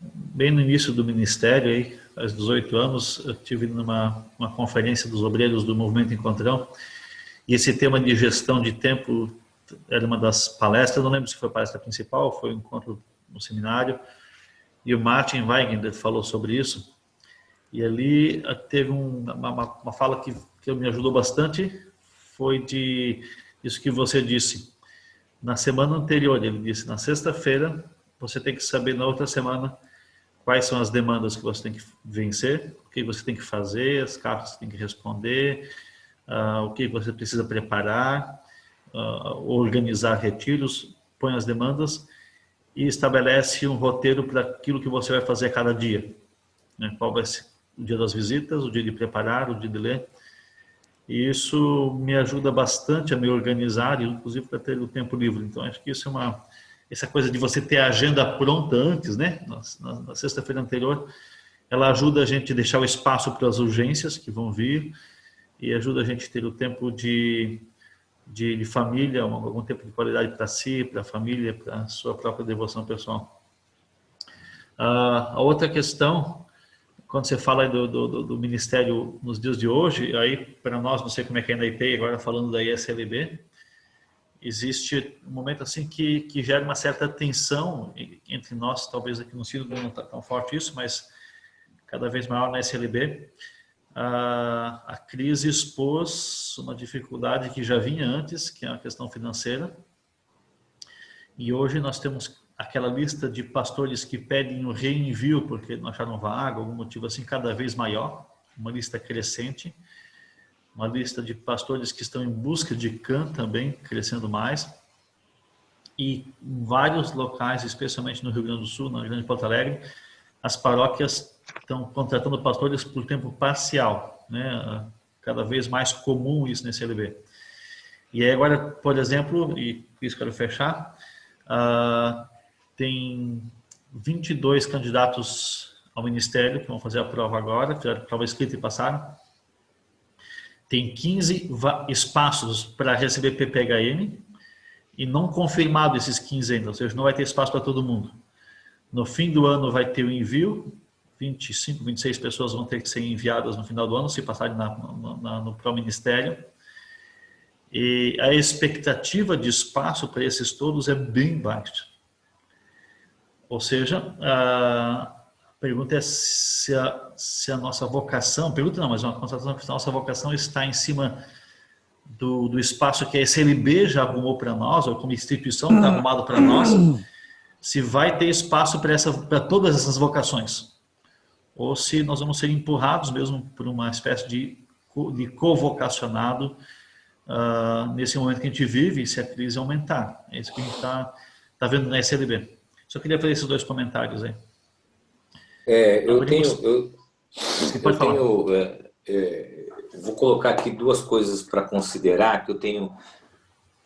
bem no início do ministério, aí, faz 18 anos, eu tive numa conferência dos obreiros do Movimento Encontrão, e esse tema de gestão de tempo era uma das palestras, eu não lembro se foi a palestra principal, foi um encontro no seminário, e o Martin Weigender falou sobre isso, e ali teve uma fala que me ajudou bastante, foi de isso que você disse. Na semana anterior, ele disse, na sexta-feira, você tem que saber na outra semana quais são as demandas que você tem que vencer, o que você tem que fazer, as cartas que você tem que responder, o que você precisa preparar, organizar retiros, põe as demandas e estabelece um roteiro para aquilo que você vai fazer a cada dia. Né? Qual vai ser o dia das visitas, o dia de preparar, o dia de ler. E isso me ajuda bastante a me organizar, inclusive para ter o tempo livre. Então, acho que isso é essa coisa de você ter a agenda pronta antes, né? Na sexta-feira anterior, ela ajuda a gente a deixar o espaço para as urgências que vão vir e ajuda a gente a ter o tempo de família, algum tempo de qualidade para si, para a família, para a sua própria devoção pessoal. A outra questão, quando você fala do ministério nos dias de hoje, aí para nós, não sei como é que é na IP, agora falando da ISLB, existe um momento assim que gera uma certa tensão entre nós, talvez aqui no Sínodo não está tão forte isso, mas cada vez maior na ISLB. A crise expôs uma dificuldade que já vinha antes, que é a questão financeira. E hoje nós temos aquela lista de pastores que pedem o reenvio porque não acharam vaga, algum motivo assim, cada vez maior, uma lista crescente. Uma lista de pastores que estão em busca de CAN também, crescendo mais. E em vários locais, especialmente no Rio Grande do Sul, na Grande Porto Alegre, as paróquias estão contratando pastores por tempo parcial, né? Cada vez mais comum isso nesse LB. E aí agora, por exemplo, e com isso quero fechar, tem 22 candidatos ao ministério que vão fazer a prova agora, fizeram a prova escrita e passaram. Tem 15 espaços para receber PPHM e não confirmado esses 15 ainda, ou seja, não vai ter espaço para todo mundo. No fim do ano vai ter o envio, 25, 26 pessoas vão ter que ser enviadas no final do ano, se passarem no pró-ministério. E a expectativa de espaço para esses todos é bem baixa. Ou seja, a pergunta é se a nossa vocação, pergunta não, mas uma constatação que a nossa vocação está em cima do espaço que a SLB já arrumou para nós, ou como instituição está arrumado para nós, se vai ter espaço para todas essas vocações, ou se nós vamos ser empurrados mesmo por uma espécie de covocacionado nesse momento que a gente vive, se a crise aumentar. É isso que a gente está vendo na SLB. Só queria fazer esses dois comentários aí. Vou colocar aqui duas coisas para considerar, que eu tenho...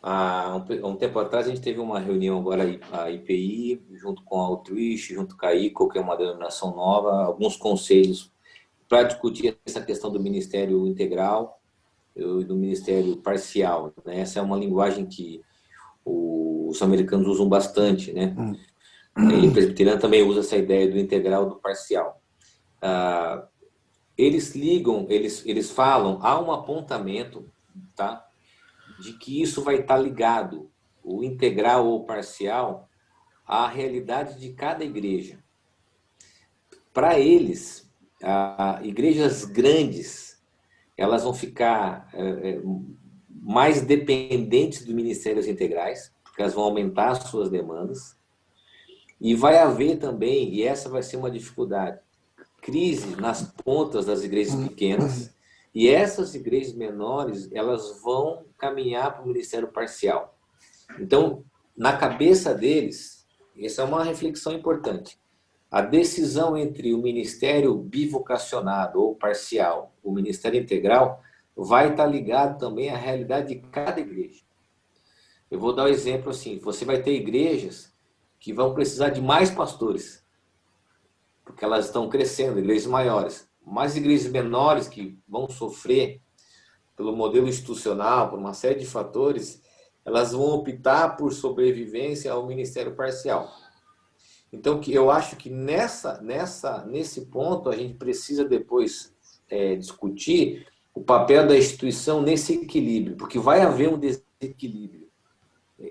Há um tempo atrás a gente teve uma reunião agora, a IPI, junto com a Altruist, junto com a ICO, que é uma denominação nova, alguns conselhos para discutir essa questão do Ministério Integral e do Ministério Parcial. Né? Essa é uma linguagem que os americanos usam bastante, né? E o presbiteriano também usa essa ideia do integral e do parcial. Eles ligam, eles falam, há um apontamento, tá? De que isso vai estar ligado, o integral ou parcial, à realidade de cada igreja. Para eles, igrejas grandes, elas vão ficar mais dependentes dos ministérios integrais, porque elas vão aumentar as suas demandas, e vai haver também, e essa vai ser uma dificuldade, crise nas pontas das igrejas pequenas, E essas igrejas menores, elas vão caminhar para o ministério parcial. Então, na cabeça deles, essa é uma reflexão importante. A decisão entre o ministério bivocacionado ou parcial, o ministério integral, vai estar ligado também à realidade de cada igreja. Eu vou dar um exemplo assim, você vai ter igrejas que vão precisar de mais pastores, porque elas estão crescendo, igrejas maiores. Mais igrejas menores que vão sofrer pelo modelo institucional, por uma série de fatores, elas vão optar por sobrevivência ao ministério parcial. Então, eu acho que nesse ponto a gente precisa depois discutir o papel da instituição nesse equilíbrio, porque vai haver um desequilíbrio.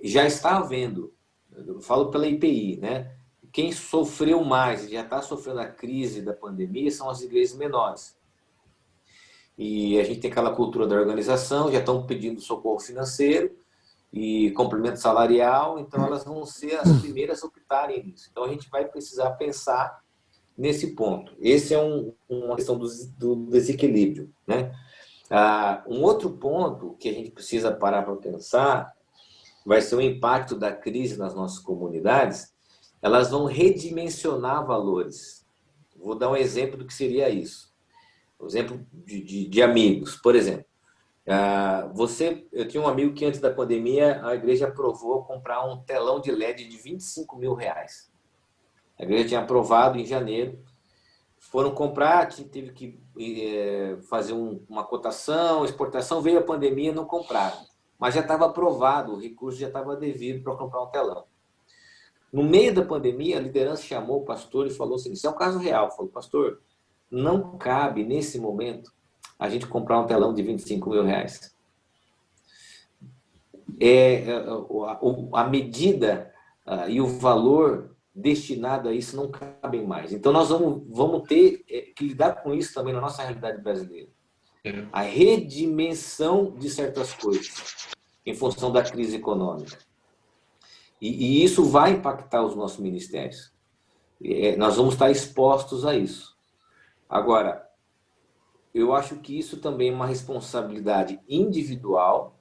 Já está havendo, eu falo pela IPI, né? Quem sofreu mais, já está sofrendo a crise da pandemia, são as igrejas menores. E a gente tem aquela cultura da organização, já estão pedindo socorro financeiro e complemento salarial, então elas vão ser as primeiras a optarem nisso. Então a gente vai precisar pensar nesse ponto. Esse é uma questão do desequilíbrio, né? Um outro ponto que a gente precisa parar para pensar vai ser o impacto da crise nas nossas comunidades. Elas vão redimensionar valores. Vou dar um exemplo do que seria isso. Um exemplo de amigos. Por exemplo, eu tinha um amigo que antes da pandemia a igreja aprovou comprar um telão de LED de R$25 mil. A igreja tinha aprovado em janeiro. Foram comprar, teve que fazer uma cotação, exportação, veio a pandemia, não compraram. Mas já estava aprovado, o recurso já estava devido para comprar um telão. No meio da pandemia, a liderança chamou o pastor e falou assim, isso é um caso real, falou, pastor, não cabe nesse momento a gente comprar um telão de R$25 mil. A medida e o valor destinado a isso não cabem mais. Então, nós vamos ter que lidar com isso também na nossa realidade brasileira. A redimensão de certas coisas em função da crise econômica. E isso vai impactar os nossos ministérios. Nós vamos estar expostos a isso. Agora, eu acho que isso também é uma responsabilidade individual.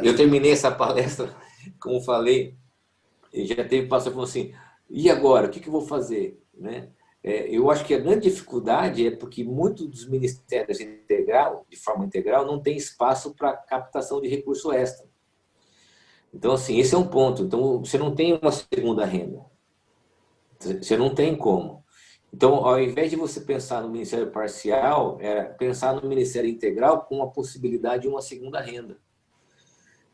Eu terminei essa palestra, como falei, e já teve pastor que falou assim, e agora? O que eu vou fazer? Né? Eu acho que a grande dificuldade é porque muitos dos ministérios de forma integral, não tem espaço para captação de recurso extra. Então, assim, esse é um ponto. Então, você não tem uma segunda renda. Você não tem como. Então, ao invés de você pensar no ministério parcial, pensar no ministério integral com a possibilidade de uma segunda renda.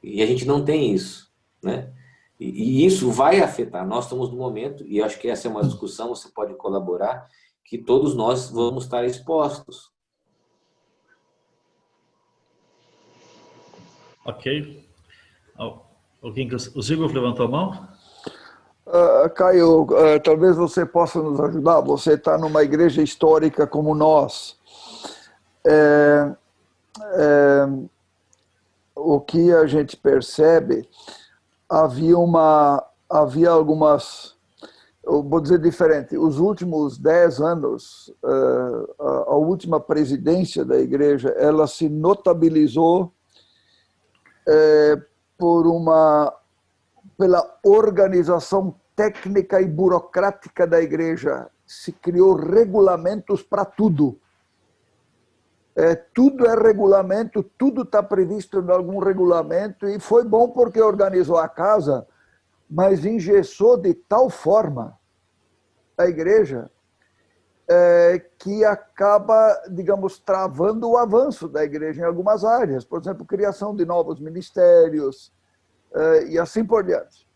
E a gente não tem isso, né? E isso vai afetar. Nós estamos no momento, e acho que essa é uma discussão, você pode colaborar, que todos nós vamos estar expostos. Ok. O Ziegler levantou a mão? Caio, talvez você possa nos ajudar. Você está numa igreja histórica como nós. O que a gente percebe, havia algumas, eu vou dizer diferente, os últimos 10 anos, a última presidência da igreja, ela se notabilizou pela organização técnica e burocrática da igreja. Se criou regulamentos para tudo. Tudo é regulamento, tudo está previsto em algum regulamento, e foi bom porque organizou a casa, mas engessou de tal forma a igreja que acaba, digamos, travando o avanço da igreja em algumas áreas. Por exemplo, criação de novos ministérios e assim por diante.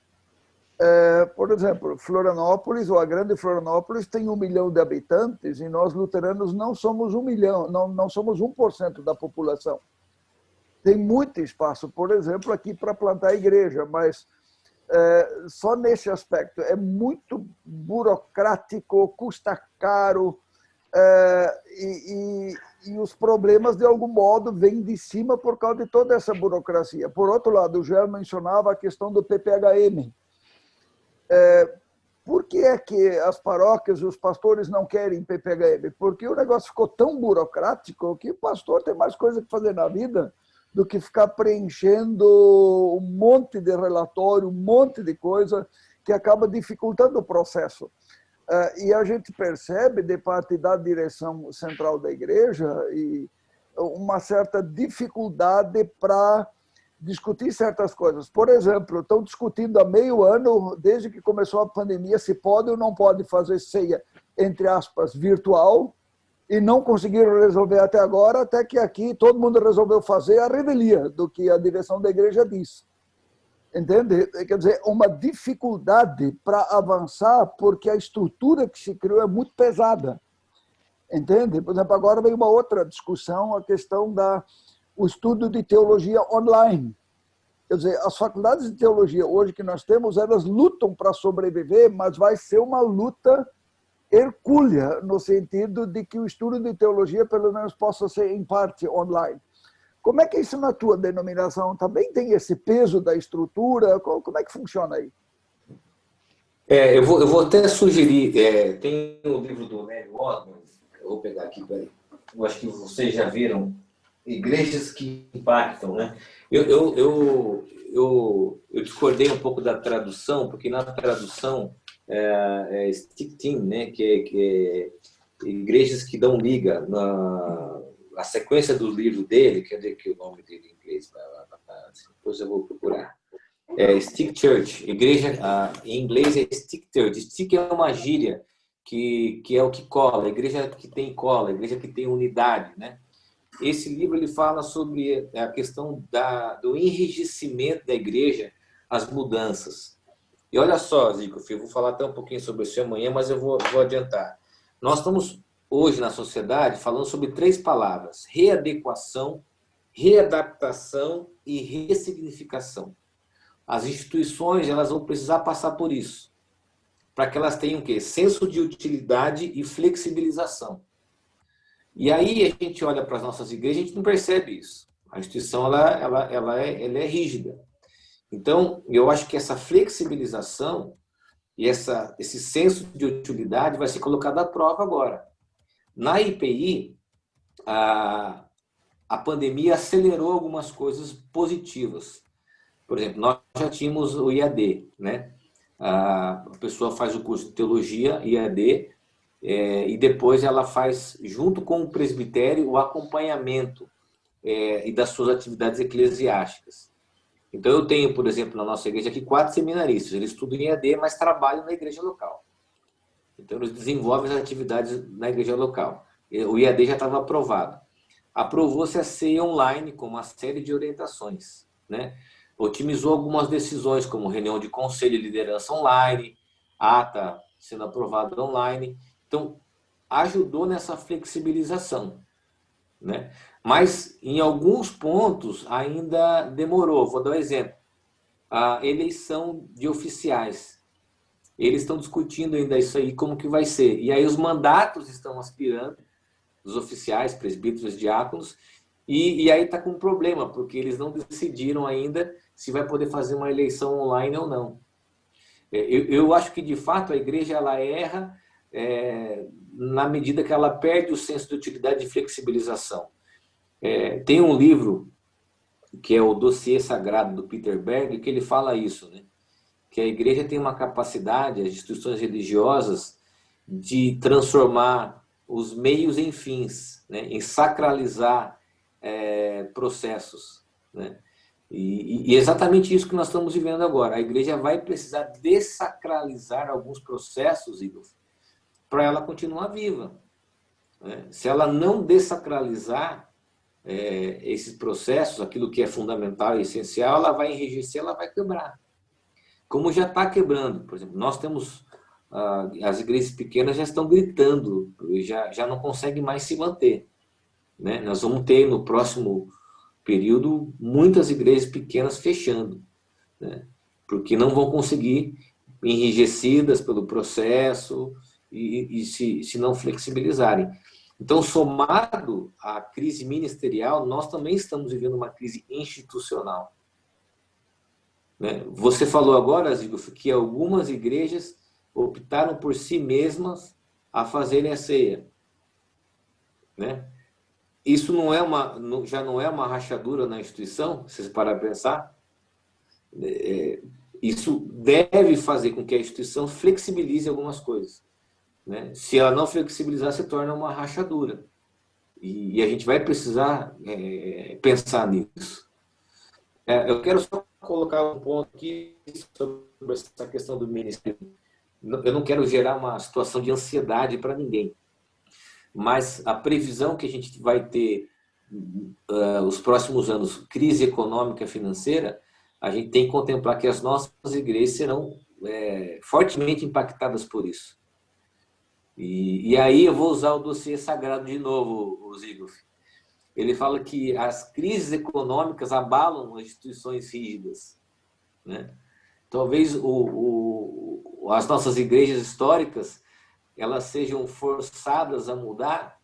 Por exemplo, Florianópolis, ou a grande Florianópolis, tem 1 milhão de habitantes, e nós luteranos não somos 1 milhão, não somos 1% da população. Tem muito espaço, por exemplo, aqui para plantar igreja, mas só nesse aspecto é muito burocrático, custa caro, e os problemas, de algum modo, vêm de cima por causa de toda essa burocracia. Por outro lado, o Joel mencionava a questão do PPHM. por que é que as paróquias e os pastores não querem PPHM? Porque o negócio ficou tão burocrático que o pastor tem mais coisa que fazer na vida do que ficar preenchendo um monte de relatório, um monte de coisa que acaba dificultando o processo. E a gente percebe, de parte da direção central da igreja, uma certa dificuldade para discutir certas coisas. Por exemplo, estão discutindo há meio ano, desde que começou a pandemia, se pode ou não pode fazer ceia, entre aspas, virtual, e não conseguiram resolver até agora, até que aqui todo mundo resolveu fazer a revelia do que a direção da igreja diz. Entende? Quer dizer, uma dificuldade para avançar, porque a estrutura que se criou é muito pesada. Entende? Por exemplo, agora vem uma outra discussão, a questão o estudo de teologia online. Quer dizer, as faculdades de teologia hoje que nós temos, elas lutam para sobreviver, mas vai ser uma luta hercúlea, no sentido de que o estudo de teologia, pelo menos, possa ser, em parte, online. Como é que é isso na tua denominação? Também tem esse peso da estrutura? Como é que funciona aí? Eu vou até sugerir, tem o livro do Neil Osborne, eu vou pegar aqui, peraí. Eu acho que vocês já viram, Igrejas que Impactam, né? Eu discordei um pouco da tradução, porque na tradução Stick Team, né? que é Igrejas que Dão Liga, a sequência do livro dele, quer dizer que o nome dele em inglês, depois eu vou procurar. Stick Church, igreja, em inglês é Stick Church. Stick é uma gíria que é o que cola, a igreja que tem cola, a igreja que tem unidade, né? Esse livro ele fala sobre a questão do enrijecimento da igreja, as mudanças. E olha só, Zico, eu vou falar até um pouquinho sobre isso amanhã, mas eu vou adiantar. Nós estamos hoje na sociedade falando sobre 3 palavras: readequação, readaptação e ressignificação. As instituições elas vão precisar passar por isso, para que elas tenham o quê? Senso de utilidade e flexibilização. E aí a gente olha para as nossas igrejas, a gente não percebe isso. A instituição ela é rígida. Então, eu acho que essa flexibilização e esse senso de utilidade vai ser colocado à prova agora. Na IPI, a pandemia acelerou algumas coisas positivas. Por exemplo, nós já tínhamos o IAD, né? A pessoa faz o curso de teologia, IAD, e depois ela faz, junto com o presbitério, o acompanhamento e das suas atividades eclesiásticas. Então, eu tenho, por exemplo, na nossa igreja aqui, 4 seminaristas. Eles estudam em IAD, mas trabalham na igreja local. Então, eles desenvolvem as atividades na igreja local. O IAD já estava aprovado. Aprovou-se a ceia online com uma série de orientações, né? Otimizou algumas decisões, como reunião de conselho e liderança online, ata sendo aprovada online. Então, ajudou nessa flexibilização, né? Mas, em alguns pontos, ainda demorou. Vou dar um exemplo. A eleição de oficiais. Eles estão discutindo ainda isso aí, como que vai ser. E aí os mandatos estão aspirando, os oficiais, presbíteros, diáconos, e aí está com um problema, porque eles não decidiram ainda se vai poder fazer uma eleição online ou não. Eu acho que, de fato, a igreja ela erra na medida que ela perde o senso de utilidade e flexibilização. Tem um livro, que é o Dossiê Sagrado, do Peter Berg, que ele fala isso, né? Que a igreja tem uma capacidade, as instituições religiosas, de transformar os meios em fins, né? Em sacralizar processos, né? E exatamente isso que nós estamos vivendo agora. A igreja vai precisar dessacralizar alguns processos, Igor, para ela continuar viva, né? Se ela não dessacralizar esses processos, aquilo que é fundamental e essencial, ela vai enrijecer, ela vai quebrar. Como já está quebrando. Por exemplo, nós temos as igrejas pequenas já estão gritando, já não conseguem mais se manter, né? Nós vamos ter no próximo período muitas igrejas pequenas fechando, né? Porque não vão conseguir, enrijecidas pelo processo e se não flexibilizarem. Então, somado à crise ministerial, nós também estamos vivendo uma crise institucional, né? Você falou agora, Zigo, que algumas igrejas optaram por si mesmas a fazerem a ceia, né? Isso já não é uma rachadura na instituição, se vocês pararem para pensar. Isso deve fazer com que a instituição flexibilize algumas coisas, né? Se ela não flexibilizar, se torna uma rachadura. E a gente vai precisar pensar nisso. Eu quero só colocar um ponto aqui sobre essa questão do ministério. Eu não quero gerar uma situação de ansiedade para ninguém, mas a previsão que a gente vai ter os próximos anos, crise econômica e financeira, a gente tem que contemplar que as nossas igrejas serão fortemente impactadas por isso. E aí eu vou usar o dossiê sagrado de novo, Zygmunt. Ele fala que as crises econômicas abalam as instituições rígidas, né? Talvez as nossas igrejas históricas elas sejam forçadas a mudar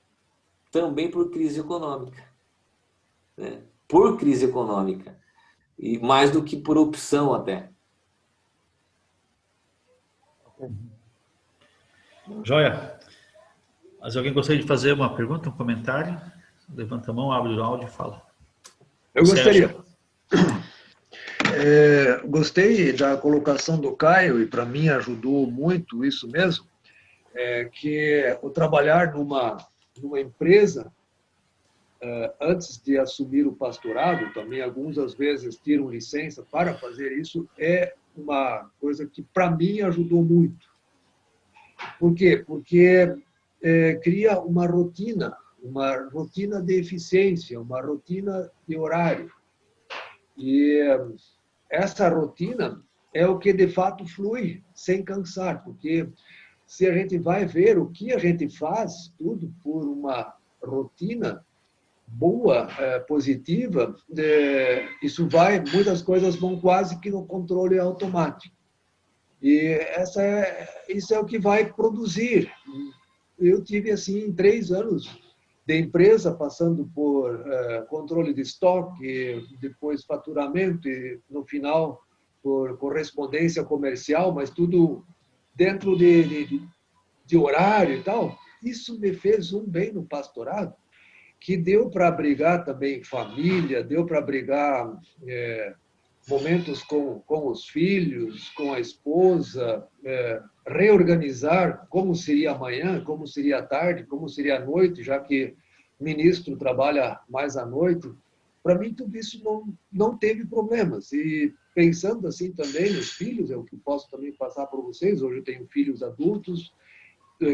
também por crise econômica, né? Por crise econômica, e mais do que por opção até. Joia. Mas alguém gostaria de fazer uma pergunta, um comentário? Levanta a mão, abre o áudio e fala. Eu gostaria. Gostei da colocação do Caio, e para mim ajudou muito isso mesmo, que o trabalhar numa empresa, antes de assumir o pastorado, também alguns às vezes tiram licença para fazer isso, é uma coisa que para mim ajudou muito. Por quê? Porque cria uma rotina de eficiência, uma rotina de horário. E essa rotina é o que de fato flui, sem cansar, porque se a gente vai ver o que a gente faz, tudo por uma rotina boa, positiva, muitas coisas vão quase que no controle automático. E isso é o que vai produzir. Eu tive, assim, 3 anos de empresa, passando por controle de estoque, depois faturamento e, no final, por correspondência comercial, mas tudo dentro de horário e tal. Isso me fez um bem no pastorado, que deu para abrigar também família, deu para abrigar momentos com os filhos, com a esposa, reorganizar como seria amanhã, como seria a tarde, como seria a noite, já que ministro trabalha mais à noite. Para mim, tudo isso não teve problemas. E pensando assim também nos filhos, é o que posso também passar para vocês. Hoje eu tenho filhos adultos,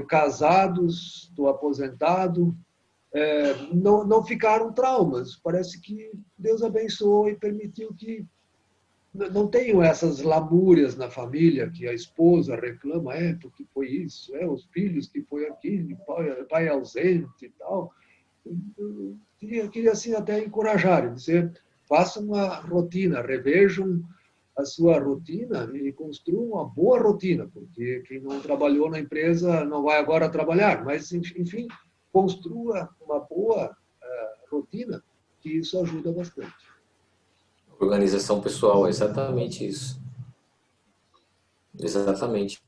casados, estou aposentado. Não ficaram traumas. Parece que Deus abençoou e permitiu que não tenham essas lamúrias na família, que a esposa reclama, porque foi isso, os filhos que foi aquilo, pai ausente e tal. Eu queria assim até encorajar, dizer, façam uma rotina, revejam a sua rotina e construam uma boa rotina, porque quem não trabalhou na empresa não vai agora trabalhar, mas, enfim, construa uma boa rotina, que isso ajuda bastante. Organização pessoal, é exatamente isso. Exatamente.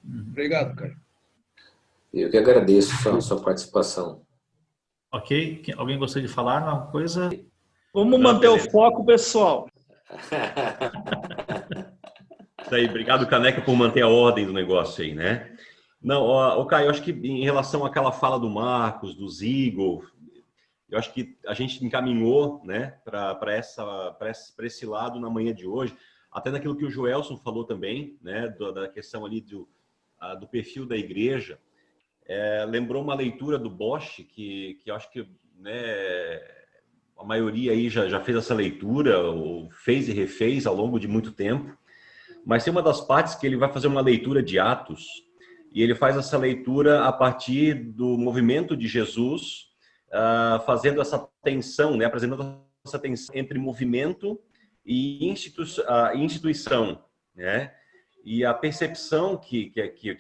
Obrigado, Caio. Eu que agradeço a sua participação. Ok. Alguém gostaria de falar uma coisa? Vamos manter o foco, pessoal. Isso aí, obrigado, Caneca, por manter a ordem do negócio aí, né? Não, Caio, eu acho que em relação àquela fala do Marcos, do Zigo, eu acho que a gente encaminhou, né, para esse lado na manhã de hoje, até naquilo que o Joelson falou também, né, da questão ali do perfil da igreja. Lembrou uma leitura do Bosch, que eu acho que, né, a maioria aí já fez essa leitura, ou fez e refez ao longo de muito tempo, mas tem uma das partes que ele vai fazer uma leitura de Atos, e ele faz essa leitura a partir do movimento de Jesus, fazendo essa tensão, né, apresentando essa tensão entre movimento e instituição, né? E a percepção que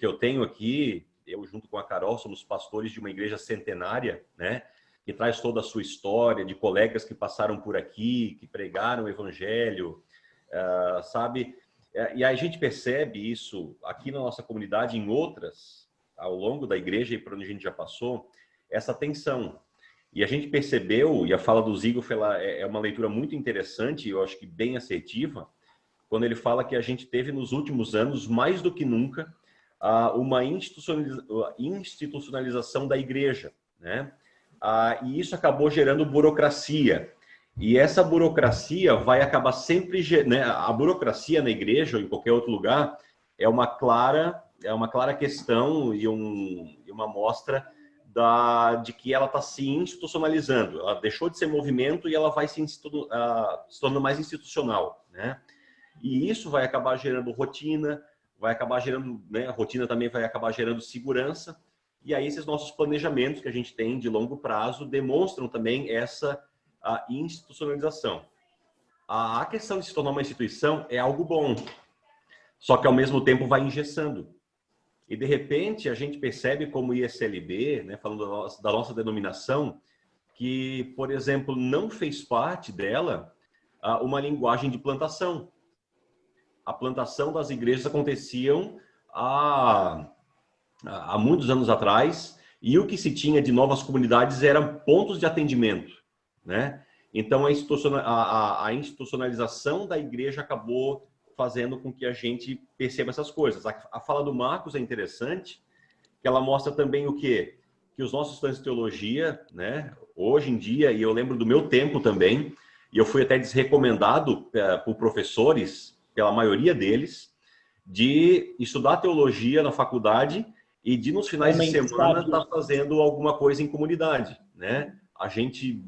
eu tenho aqui, eu junto com a Carol somos pastores de uma igreja centenária, né, que traz toda a sua história, de colegas que passaram por aqui, que pregaram o evangelho, sabe? E a gente percebe isso aqui na nossa comunidade, em outras, ao longo da igreja e por onde a gente já passou, essa tensão. E a gente percebeu, e a fala do Ziegfeld é uma leitura muito interessante, eu acho que bem assertiva, quando ele fala que a gente teve nos últimos anos, mais do que nunca, uma institucionalização da igreja, né? E isso acabou gerando burocracia. E essa burocracia vai acabar sempre, né? A burocracia na igreja ou em qualquer outro lugar é uma clara questão e uma mostra de que ela está se institucionalizando. Ela deixou de ser movimento e ela vai se tornando mais institucional, né? E isso vai acabar gerando rotina, vai acabar gerando, né? A rotina também vai acabar gerando segurança. E aí esses nossos planejamentos que a gente tem de longo prazo demonstram também essa institucionalização. A questão de se tornar uma instituição é algo bom, só que ao mesmo tempo vai engessando. E de repente a gente percebe como ISLB, né, falando da nossa denominação, que, por exemplo, não fez parte dela uma linguagem de plantação. A plantação das igrejas aconteciam há muitos anos atrás, e o que se tinha de novas comunidades eram pontos de atendimento, né? Então a institucionalização da igreja acabou fazendo com que a gente perceba essas coisas. A fala do Marcos é interessante, que ela mostra também o quê? Que os nossos estudantes de teologia, né, hoje em dia, e eu lembro do meu tempo também, e eu fui até desrecomendado por professores, pela maioria deles, de estudar teologia na faculdade e de, nos finais de semana, estar fazendo alguma coisa em comunidade, né? A gente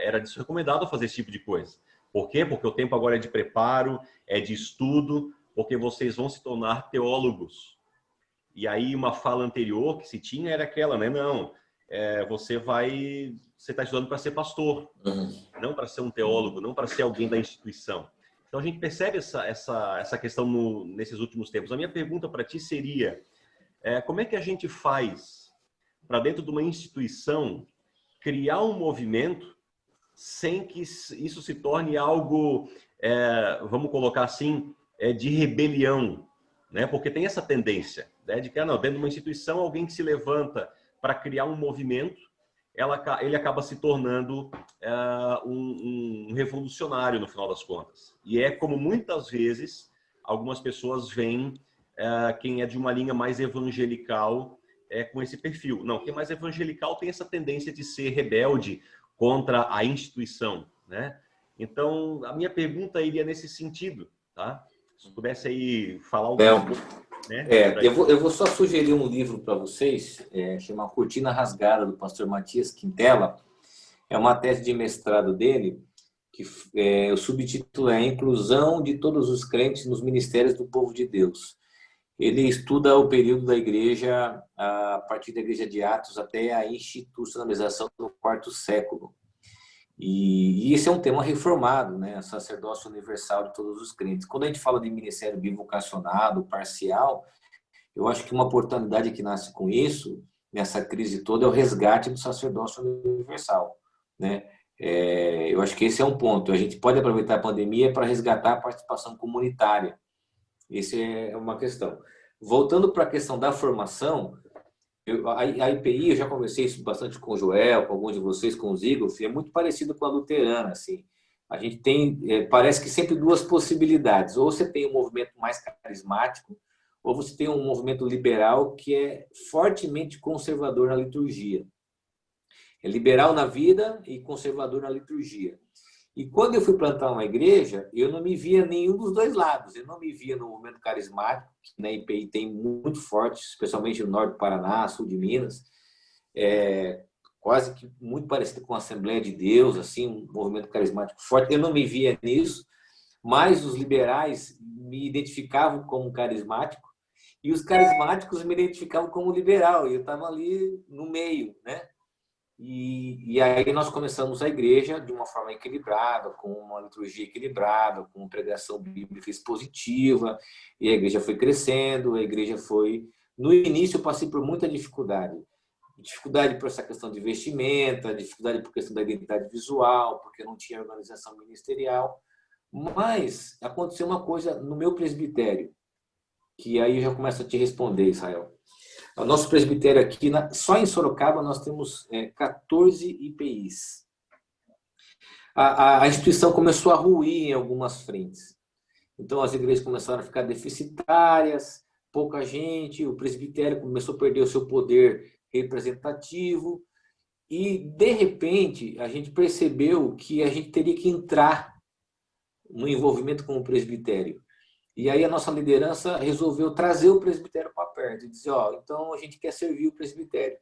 era desrecomendado fazer esse tipo de coisa. Por quê? Porque o tempo agora é de preparo, é de estudo, porque vocês vão se tornar teólogos. E aí uma fala anterior que se tinha era aquela, né? Não, você está estudando para ser pastor, não para ser um teólogo, não para ser alguém da instituição. Então a gente percebe essa questão nesses últimos tempos. A minha pergunta para ti seria, como é que a gente faz para, dentro de uma instituição, criar um movimento sem que isso se torne algo, vamos colocar assim, de rebelião, né? Porque tem essa tendência, né, de que, não, dentro de uma instituição, alguém que se levanta para criar um movimento, ele acaba se tornando um revolucionário no final das contas. E é como muitas vezes algumas pessoas veem quem é de uma linha mais evangelical com esse perfil. Não, quem é mais evangelical tem essa tendência de ser rebelde contra a instituição, né? Então, a minha pergunta iria nesse sentido, tá? Se pudesse aí falar alguma coisa, né? Eu vou só sugerir um livro para vocês, chama Cortina Rasgada, do pastor Matias Quintela. É uma tese de mestrado dele, que o subtítulo é Inclusão de todos os crentes nos ministérios do povo de Deus. Ele estuda o período da igreja, a partir da igreja de Atos até a institucionalização do quarto século. E esse é um tema reformado, né? Sacerdócio universal de todos os crentes. Quando a gente fala de ministério bivocacionado, parcial, eu acho que uma oportunidade que nasce com isso, nessa crise toda, é o resgate do sacerdócio universal, né? Eu acho que esse é um ponto. A gente pode aproveitar a pandemia para resgatar a participação comunitária. Essa é uma questão. Voltando para a questão da formação, a IPI, eu já conversei isso bastante com o Joel, com alguns de vocês, com o Ziegfeld, é muito parecido com a luterana, assim. A gente tem, parece que sempre duas possibilidades. Ou você tem um movimento mais carismático, ou você tem um movimento liberal que é fortemente conservador na liturgia. É liberal na vida e conservador na liturgia. E quando eu fui plantar uma igreja, eu não me via nenhum dos dois lados. Eu não me via no movimento carismático, que na IPI tem muito forte, especialmente no norte do Paraná, sul de Minas, quase que muito parecido com a Assembleia de Deus, assim, um movimento carismático forte. Eu não me via nisso, mas os liberais me identificavam como carismático e os carismáticos me identificavam como liberal. E eu estava ali no meio, né? E aí nós começamos a igreja de uma forma equilibrada, com uma liturgia equilibrada, com uma pregação bíblica expositiva, e a igreja foi crescendo, a igreja foi... No início eu passei por muita dificuldade por essa questão de vestimenta, dificuldade por questão da identidade visual, porque não tinha organização ministerial, Mas aconteceu uma coisa no meu presbitério, que aí eu já começo a te responder, Israel. O nosso presbitério aqui, só em Sorocaba, nós temos 14 IPIs. A instituição começou a ruir em algumas frentes. Então, as igrejas começaram a ficar deficitárias, pouca gente, o presbitério começou a perder o seu poder representativo e, de repente, a gente percebeu que a gente teria que entrar no envolvimento com o presbitério. E aí a nossa liderança resolveu trazer o presbitério para perto e dizer, então a gente quer servir o presbitério.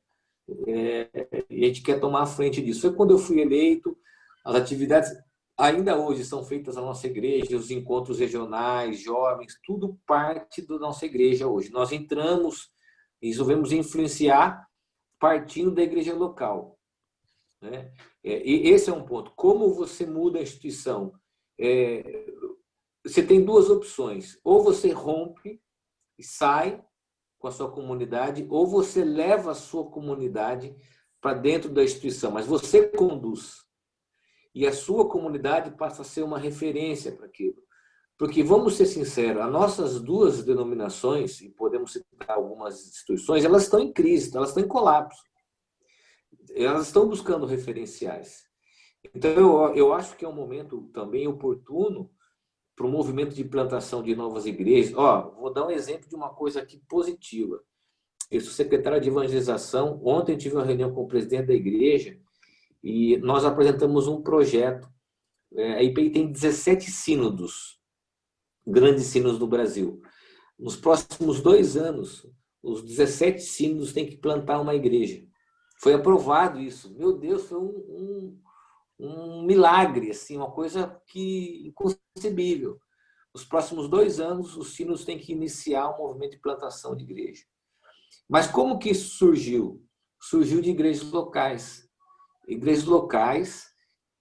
E a gente quer tomar a frente disso. Foi quando eu fui eleito, as atividades ainda hoje são feitas na nossa igreja, os encontros regionais, jovens, tudo parte da nossa igreja hoje. Nós entramos e resolvemos influenciar partindo da igreja local. Né? E esse é um ponto. Como você muda a instituição? Você tem duas opções. Ou você rompe e sai com a sua comunidade, ou você leva a sua comunidade para dentro da instituição, mas você conduz. E a sua comunidade passa a ser uma referência para aquilo. Porque, vamos ser sinceros, as nossas duas denominações, e podemos citar algumas instituições, elas estão em crise, elas estão em colapso. Elas estão buscando referenciais. Então, eu acho que é um momento também oportuno para o movimento de plantação de novas igrejas. Vou dar um exemplo de uma coisa aqui positiva. Eu sou secretário de evangelização. Ontem tive uma reunião com o presidente da igreja e nós apresentamos um projeto. A IPI tem 17 sínodos, grandes sínodos no Brasil. Nos próximos 2 anos, os 17 sínodos têm que plantar uma igreja. Foi aprovado isso. Meu Deus, foi um milagre, assim, uma coisa inconcebível. Nos próximos 2 anos, os sínodos têm que iniciar um movimento de plantação de igreja. Mas como que isso surgiu? Surgiu de igrejas locais. Igrejas locais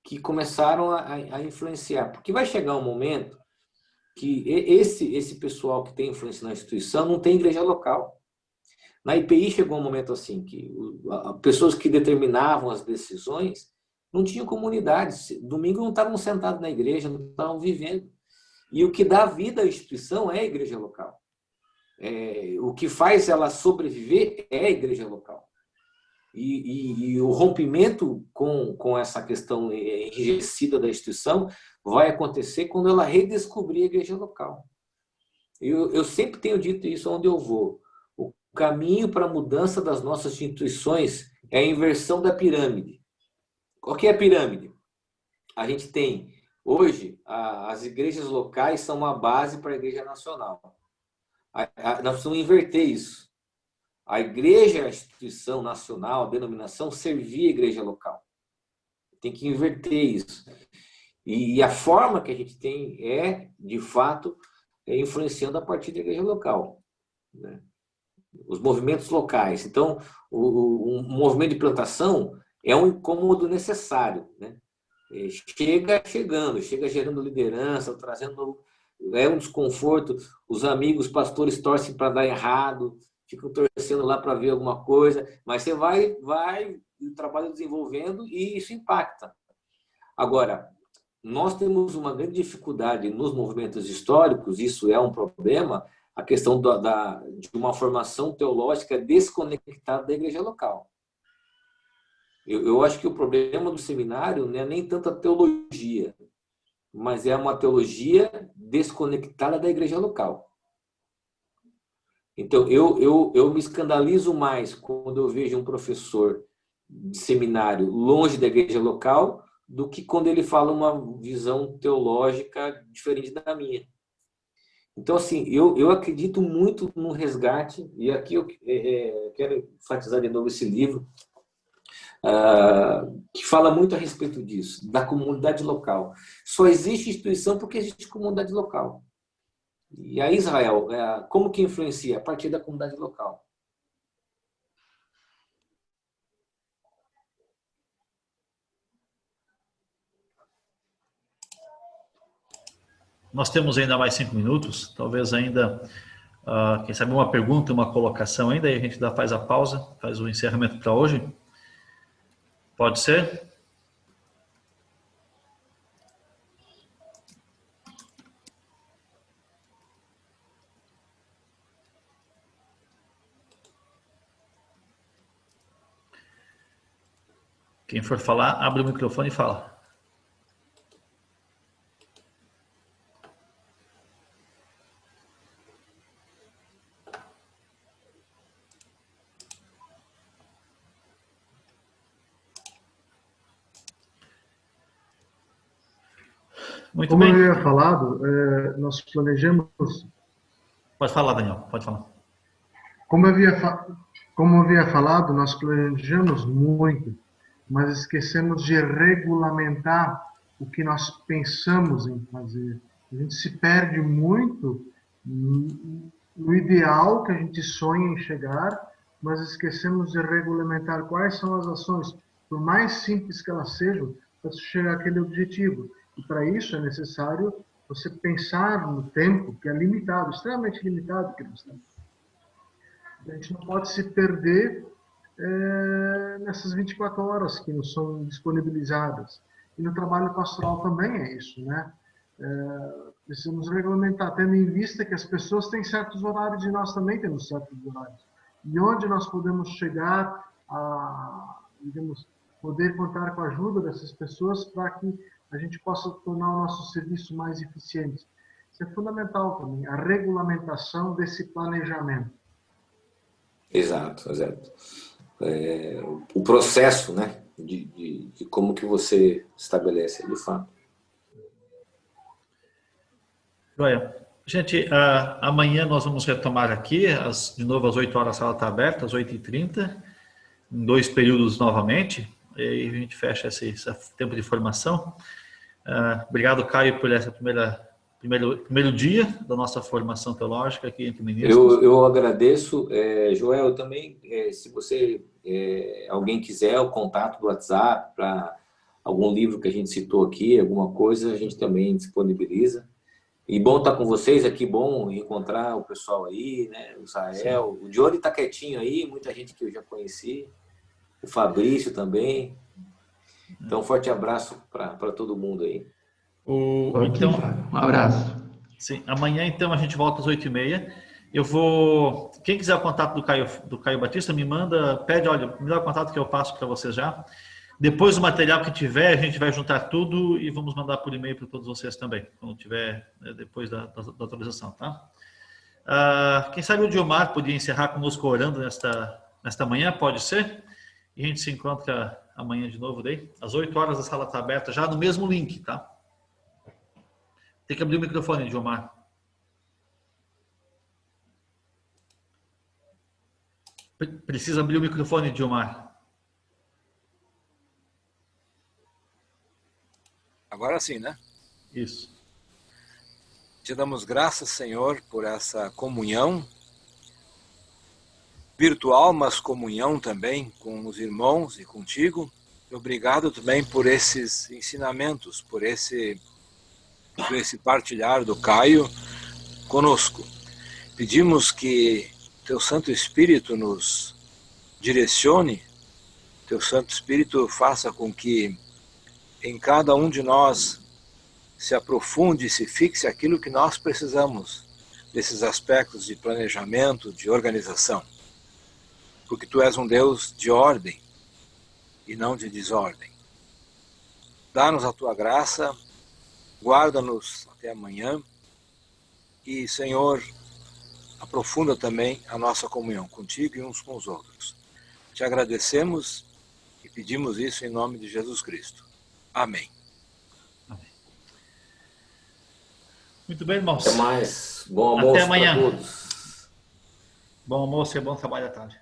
que começaram a influenciar. Porque vai chegar um momento que esse pessoal que tem influência na instituição não tem igreja local. Na IPI chegou um momento assim, que pessoas que determinavam as decisões não tinham comunidade. Domingo não estavam sentados na igreja, não estavam vivendo. E o que dá vida à instituição é a igreja local. O que faz ela sobreviver é a igreja local. E o rompimento com essa questão enrijecida da instituição vai acontecer quando ela redescobrir a igreja local. Eu sempre tenho dito isso onde eu vou. O caminho para a mudança das nossas instituições é a inversão da pirâmide. Qual que é a pirâmide? A gente tem, hoje, as igrejas locais são uma base para a igreja nacional. Nós precisamos inverter isso. A igreja, a instituição nacional, a denominação, servir a igreja local. Tem que inverter isso. E a forma que a gente tem de fato, influenciando a partir da igreja local. Né? Os movimentos locais. Então, o movimento de plantação é um incômodo necessário. Né? Chega gerando liderança, trazendo um desconforto. Os amigos pastores torcem para dar errado, ficam torcendo lá para ver alguma coisa, mas você vai o trabalho desenvolvendo e isso impacta. Agora, nós temos uma grande dificuldade nos movimentos históricos, isso é um problema, a questão de uma formação teológica desconectada da igreja local. Eu acho que o problema do seminário não é nem tanto a teologia, mas é uma teologia desconectada da igreja local. Então, eu me escandalizo mais quando eu vejo um professor de seminário longe da igreja local do que quando ele fala uma visão teológica diferente da minha. Então, assim, eu acredito muito no resgate, e aqui eu quero enfatizar de novo esse livro, que fala muito a respeito disso, da comunidade local. Só existe instituição porque existe comunidade local. E aí, Israel, como que influencia? A partir da comunidade local. Nós temos ainda mais 5 minutos, talvez ainda, quem sabe, uma pergunta, uma colocação ainda, e a gente faz a pausa, faz o encerramento para hoje. Pode ser? Quem for falar, abre o microfone e fala. Muito Como bem. eu havia falado, nós planejamos. Pode falar, Daniel, pode falar. Como eu havia falado, nós planejamos muito, mas esquecemos de regulamentar o que nós pensamos em fazer. A gente se perde muito no ideal que a gente sonha em chegar, mas esquecemos de regulamentar quais são as ações, por mais simples que elas sejam, para chegar àquele objetivo. E para isso é necessário você pensar no tempo, que é limitado, extremamente limitado que nós temos. A gente não pode se perder nessas 24 horas que nos são disponibilizadas. E no trabalho pastoral também é isso, né? Precisamos regulamentar, tendo em vista que as pessoas têm certos horários e nós também temos certos horários. E onde nós podemos chegar a, digamos, poder contar com a ajuda dessas pessoas para que a gente possa tornar o nosso serviço mais eficiente. Isso é fundamental também, a regulamentação desse planejamento. Exato. O processo, né, de como que você estabelece, de fato. Joia. Gente, amanhã nós vamos retomar aqui, de novo às 8 horas a sala está aberta, às 8h30, em 2 períodos novamente, e aí a gente fecha esse tempo de formação. Obrigado, Caio, por essa primeiro dia da nossa formação teológica aqui entre ministros. Eu agradeço. Joel, também, se você, alguém quiser o contato do WhatsApp para algum livro que a gente citou aqui, alguma coisa, a gente também disponibiliza. E bom estar com vocês aqui, bom encontrar o pessoal aí, né? O Israel, o Johnny está quietinho aí, muita gente que eu já conheci, o Fabrício também. Então, forte abraço para todo mundo aí. Então, um abraço. Sim, amanhã então a gente volta às 8h30. Quem quiser o contato do Caio Batista, me manda, pede, olha, me dá o contato que eu passo para vocês já. Depois do material que tiver, a gente vai juntar tudo e vamos mandar por e-mail para todos vocês também, quando tiver, depois da atualização, tá? Quem sabe o Diomar podia encerrar conosco orando nesta manhã, pode ser? E a gente se encontra amanhã de novo daí. Às 8 horas a sala está aberta, já no mesmo link, tá? Tem que abrir o microfone, Diomar. Precisa abrir o microfone, Diomar. Agora sim, né? Isso. Te damos graças, Senhor, por essa comunhão virtual, mas comunhão também com os irmãos e contigo. E obrigado também por esses ensinamentos, por esse partilhar do Caio conosco. Pedimos que Teu Santo Espírito nos direcione, Teu Santo Espírito faça com que em cada um de nós se aprofunde e se fixe aquilo que nós precisamos desses aspectos de planejamento, de organização. Porque Tu és um Deus de ordem e não de desordem. Dá-nos a Tua graça, guarda-nos até amanhã e, Senhor, aprofunda também a nossa comunhão contigo e uns com os outros. Te agradecemos e pedimos isso em nome de Jesus Cristo. Amém. Amém. Muito bem, irmãos. Até mais. Bom almoço. Até amanhã. Para todos. Bom almoço e bom trabalho à tarde.